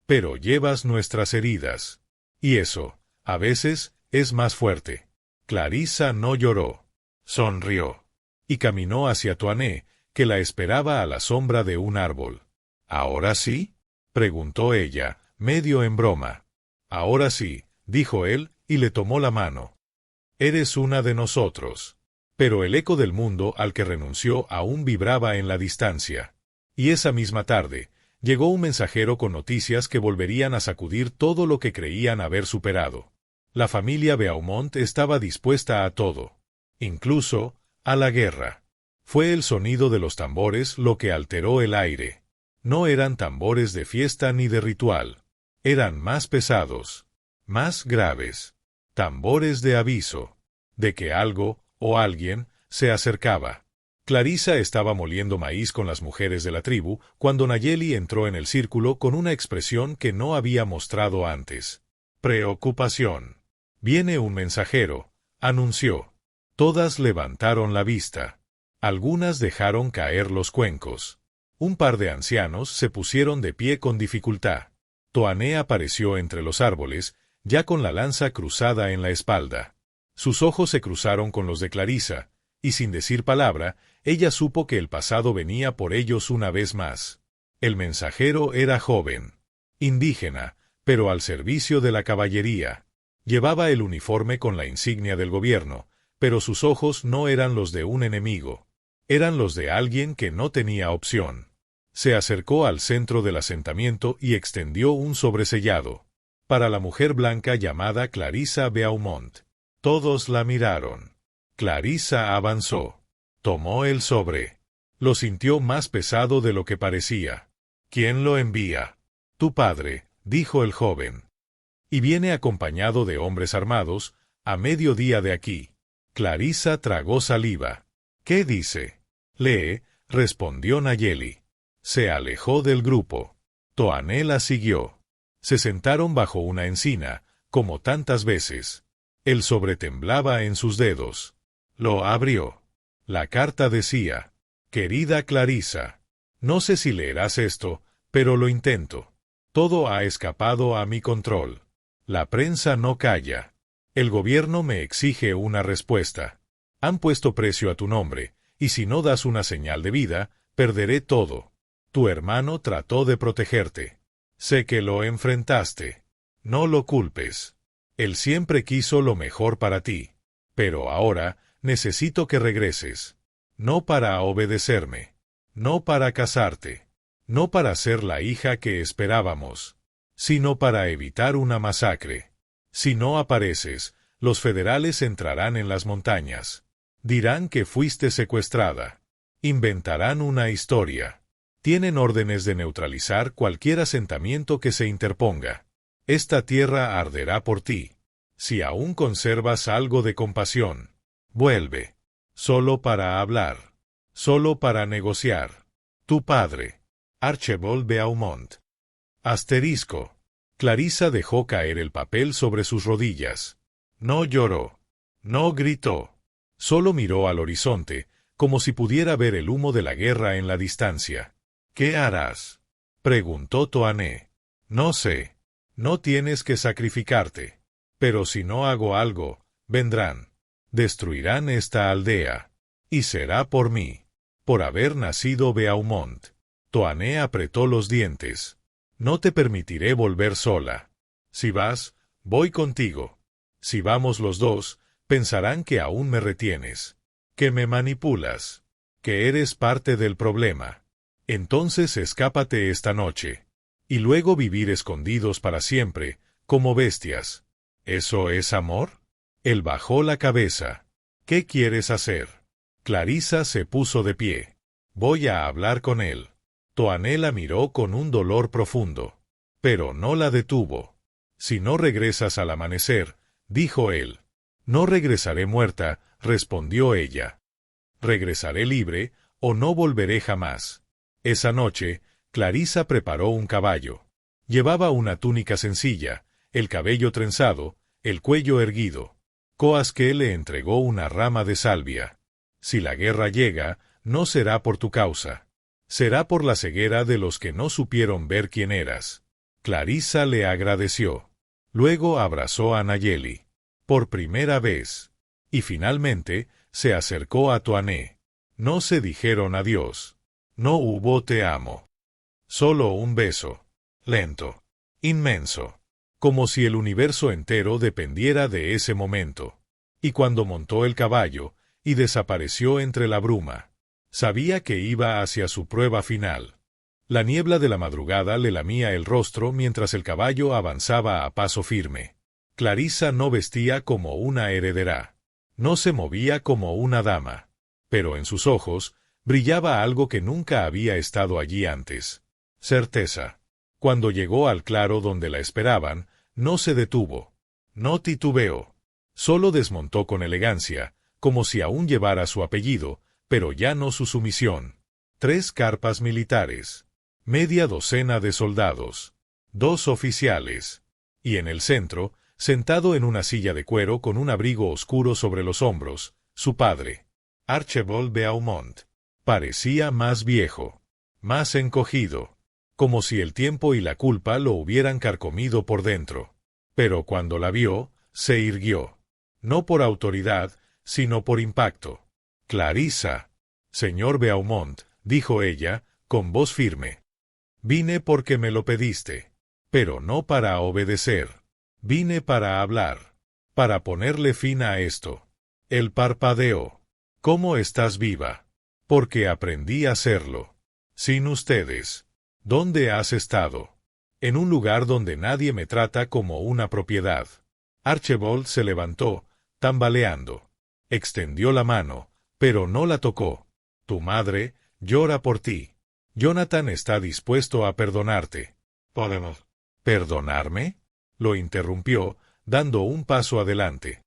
Pero llevas nuestras heridas. Y eso, a veces, es más fuerte. Clarisa no lloró. Sonrió. Y caminó hacia Toané, que la esperaba a la sombra de un árbol. ¿Ahora sí? Preguntó ella, medio en broma. Ahora sí, dijo él, y le tomó la mano. Eres una de nosotros. Pero el eco del mundo al que renunció aún vibraba en la distancia. Y esa misma tarde, llegó un mensajero con noticias que volverían a sacudir todo lo que creían haber superado. La familia Beaumont estaba dispuesta a todo. Incluso, a la guerra. Fue el sonido de los tambores lo que alteró el aire. No eran tambores de fiesta ni de ritual. Eran más pesados, más graves. Tambores de aviso, de que algo, o alguien, se acercaba. Clarisa estaba moliendo maíz con las mujeres de la tribu, cuando Nayeli entró en el círculo con una expresión que no había mostrado antes. Preocupación. Viene un mensajero, anunció. Todas levantaron la vista. Algunas dejaron caer los cuencos. Un par de ancianos se pusieron de pie con dificultad. Toané apareció entre los árboles, ya con la lanza cruzada en la espalda. Sus ojos se cruzaron con los de Clarisa, y sin decir palabra, ella supo que el pasado venía por ellos una vez más. El mensajero era joven, indígena, pero al servicio de la caballería. Llevaba el uniforme con la insignia del gobierno, pero sus ojos no eran los de un enemigo. Eran los de alguien que no tenía opción. Se acercó al centro del asentamiento y extendió un sobresellado. Para la mujer blanca llamada Clarisa Beaumont. Todos la miraron. Clarisa avanzó. Tomó el sobre. Lo sintió más pesado de lo que parecía. ¿Quién lo envía? Tu padre, dijo el joven. Y viene acompañado de hombres armados, a mediodía de aquí. Clarisa tragó saliva. ¿Qué dice? Lee, respondió Nayeli. Se alejó del grupo. Toané la siguió. Se sentaron bajo una encina, como tantas veces. El sobre temblaba en sus dedos. Lo abrió. La carta decía: Querida Clarisa, no sé si leerás esto, pero lo intento. Todo ha escapado a mi control. La prensa no calla. El gobierno me exige una respuesta. Han puesto precio a tu nombre, y si no das una señal de vida, perderé todo. Tu hermano trató de protegerte. Sé que lo enfrentaste. No lo culpes. Él siempre quiso lo mejor para ti. Pero ahora, necesito que regreses. No para obedecerme. No para casarte. No para ser la hija que esperábamos. Sino para evitar una masacre. Si no apareces, los federales entrarán en las montañas. Dirán que fuiste secuestrada. Inventarán una historia. Tienen órdenes de neutralizar cualquier asentamiento que se interponga. Esta tierra arderá por ti. Si aún conservas algo de compasión, vuelve. Solo para hablar. Solo para negociar. Tu padre. Archibald Beaumont. Asterisco. Clarissa dejó caer el papel sobre sus rodillas. No lloró. No gritó. Solo miró al horizonte, como si pudiera ver el humo de la guerra en la distancia. ¿Qué harás?, preguntó Toané. No sé. No tienes que sacrificarte. Pero si no hago algo, vendrán. Destruirán esta aldea. Y será por mí. Por haber nacido Beaumont. Toané apretó los dientes. No te permitiré volver sola. Si vas, voy contigo. Si vamos los dos, pensarán que aún me retienes. Que me manipulas. Que eres parte del problema. Entonces escápate esta noche. Y luego vivir escondidos para siempre, como bestias. ¿Eso es amor? Él bajó la cabeza. ¿Qué quieres hacer? Clarissa se puso de pie. Voy a hablar con él. Toané la miró con un dolor profundo. Pero no la detuvo. Si no regresas al amanecer, dijo él. No regresaré muerta, respondió ella. Regresaré libre, o no volveré jamás. Esa noche, Clarissa preparó un caballo. Llevaba una túnica sencilla, el cabello trenzado, el cuello erguido. Coasque le entregó una rama de salvia. Si la guerra llega, no será por tu causa. Será por la ceguera de los que no supieron ver quién eras. Clarissa le agradeció. Luego abrazó a Nayeli. Por primera vez. Y finalmente, se acercó a Toané. No se dijeron adiós. No hubo te amo. Solo un beso. Lento. Inmenso. Como si el universo entero dependiera de ese momento. Y cuando montó el caballo, y desapareció entre la bruma. Sabía que iba hacia su prueba final. La niebla de la madrugada le lamía el rostro mientras el caballo avanzaba a paso firme. Clarissa no vestía como una heredera. No se movía como una dama. Pero en sus ojos, brillaba algo que nunca había estado allí antes. Certeza. Cuando llegó al claro donde la esperaban, no se detuvo. No titubeó. Solo desmontó con elegancia, como si aún llevara su apellido, pero ya no su sumisión. 3 carpas militares. Media docena de soldados. 2 oficiales. Y en el centro, sentado en una silla de cuero con un abrigo oscuro sobre los hombros, su padre. Archibald Beaumont. Parecía más viejo. Más encogido. Como si el tiempo y la culpa lo hubieran carcomido por dentro. Pero cuando la vio, se irguió. No por autoridad, sino por impacto. Clarissa. Señor Beaumont, dijo ella, con voz firme. Vine porque me lo pediste. Pero no para obedecer. Vine para hablar. Para ponerle fin a esto. Él parpadeó. ¿Cómo estás viva? Porque aprendí a hacerlo. Sin ustedes. ¿Dónde has estado? En un lugar donde nadie me trata como una propiedad. Archibald se levantó, tambaleando. Extendió la mano, pero no la tocó. Tu madre llora por ti. Jonathan está dispuesto a perdonarte. ¿Podemos perdonarme? Lo interrumpió, dando un paso adelante.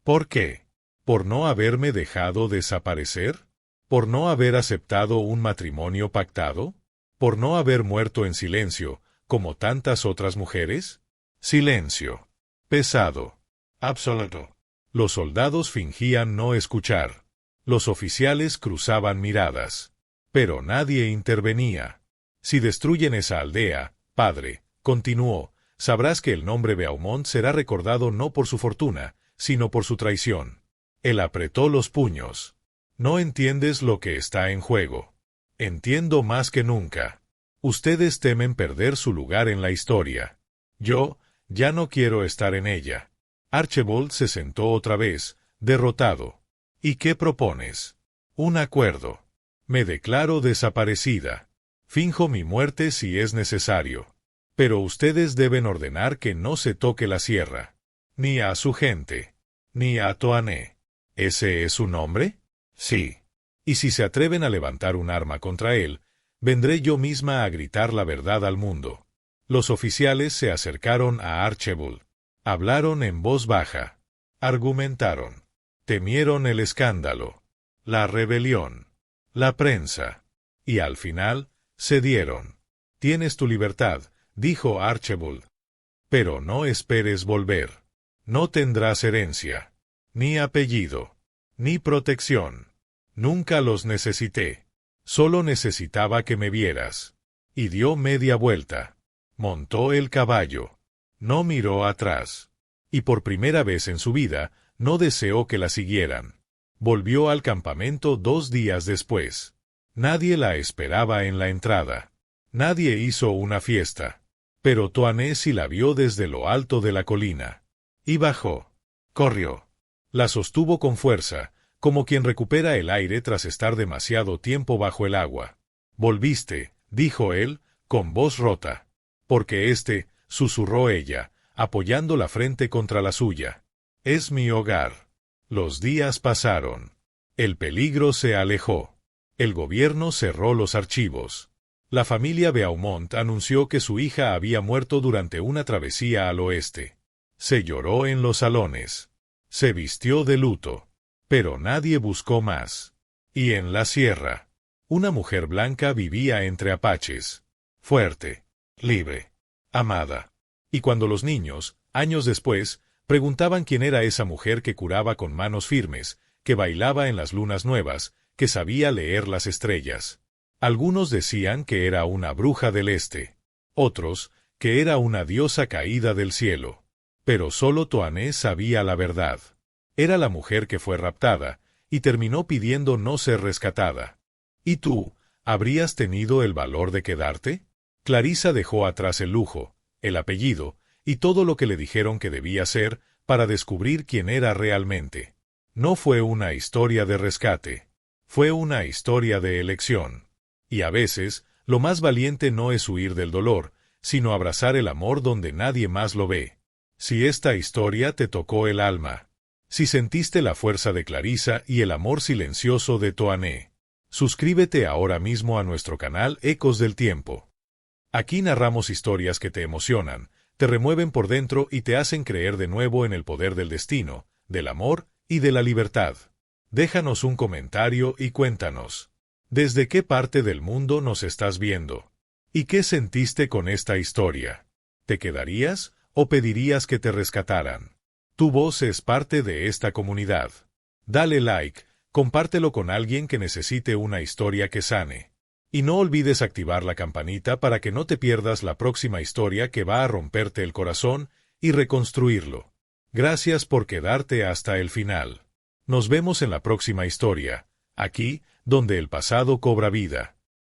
¿Por qué? ¿Por no haberme dejado desaparecer? ¿Por no haber aceptado un matrimonio pactado? ¿Por no haber muerto en silencio, como tantas otras mujeres? Silencio. Pesado. Absoluto. Los soldados fingían no escuchar. Los oficiales cruzaban miradas. Pero nadie intervenía. Si destruyen esa aldea, padre, continuó, sabrás que el nombre Beaumont será recordado no por su fortuna, sino por su traición. Él apretó los puños. No entiendes lo que está en juego. Entiendo más que nunca. Ustedes temen perder su lugar en la historia. Yo, ya no quiero estar en ella. Archibald se sentó otra vez, derrotado. ¿Y qué propones? Un acuerdo. Me declaro desaparecida. Finjo mi muerte si es necesario. Pero ustedes deben ordenar que no se toque la sierra. Ni a su gente. Ni a Toané. ¿Ese es su nombre? Sí. Y si se atreven a levantar un arma contra él, vendré yo misma a gritar la verdad al mundo. Los oficiales se acercaron a Archibald. Hablaron en voz baja. Argumentaron. Temieron el escándalo, la rebelión, la prensa. Y al final, cedieron. Tienes tu libertad, dijo Archibald. Pero no esperes volver. No tendrás herencia, ni apellido, ni protección. Nunca los necesité. Solo necesitaba que me vieras. Y dio media vuelta. Montó el caballo. No miró atrás. Y por primera vez en su vida, no deseó que la siguieran. Volvió al campamento 2 días después. Nadie la esperaba en la entrada. Nadie hizo una fiesta. Pero Toané sí la vio desde lo alto de la colina. Y bajó. Corrió. La sostuvo con fuerza, como quien recupera el aire tras estar demasiado tiempo bajo el agua. Volviste, dijo él, con voz rota. Porque susurró ella, apoyando la frente contra la suya. Es mi hogar. Los días pasaron. El peligro se alejó. El gobierno cerró los archivos. La familia Beaumont anunció que su hija había muerto durante una travesía al oeste. Se lloró en los salones. Se vistió de luto. Pero nadie buscó más. Y en la sierra, una mujer blanca vivía entre apaches. Fuerte, libre, amada. Y cuando los niños, años después, preguntaban quién era esa mujer que curaba con manos firmes, que bailaba en las lunas nuevas, que sabía leer las estrellas. Algunos decían que era una bruja del este. Otros, que era una diosa caída del cielo. Pero solo Toané sabía la verdad. Era la mujer que fue raptada, y terminó pidiendo no ser rescatada. ¿Y tú, habrías tenido el valor de quedarte? Clarissa dejó atrás el lujo, el apellido, y todo lo que le dijeron que debía ser, para descubrir quién era realmente. No fue una historia de rescate. Fue una historia de elección. Y a veces, lo más valiente no es huir del dolor, sino abrazar el amor donde nadie más lo ve. Si esta historia te tocó el alma, si sentiste la fuerza de Clarissa y el amor silencioso de Toané, suscríbete ahora mismo a nuestro canal Ecos del Tiempo. Aquí narramos historias que te emocionan, te remueven por dentro y te hacen creer de nuevo en el poder del destino, del amor y de la libertad. Déjanos un comentario y cuéntanos. ¿Desde qué parte del mundo nos estás viendo? ¿Y qué sentiste con esta historia? ¿Te quedarías o pedirías que te rescataran? Tu voz es parte de esta comunidad. Dale like, compártelo con alguien que necesite una historia que sane. Y no olvides activar la campanita para que no te pierdas la próxima historia que va a romperte el corazón y reconstruirlo. Gracias por quedarte hasta el final. Nos vemos en la próxima historia, aquí, donde el pasado cobra vida.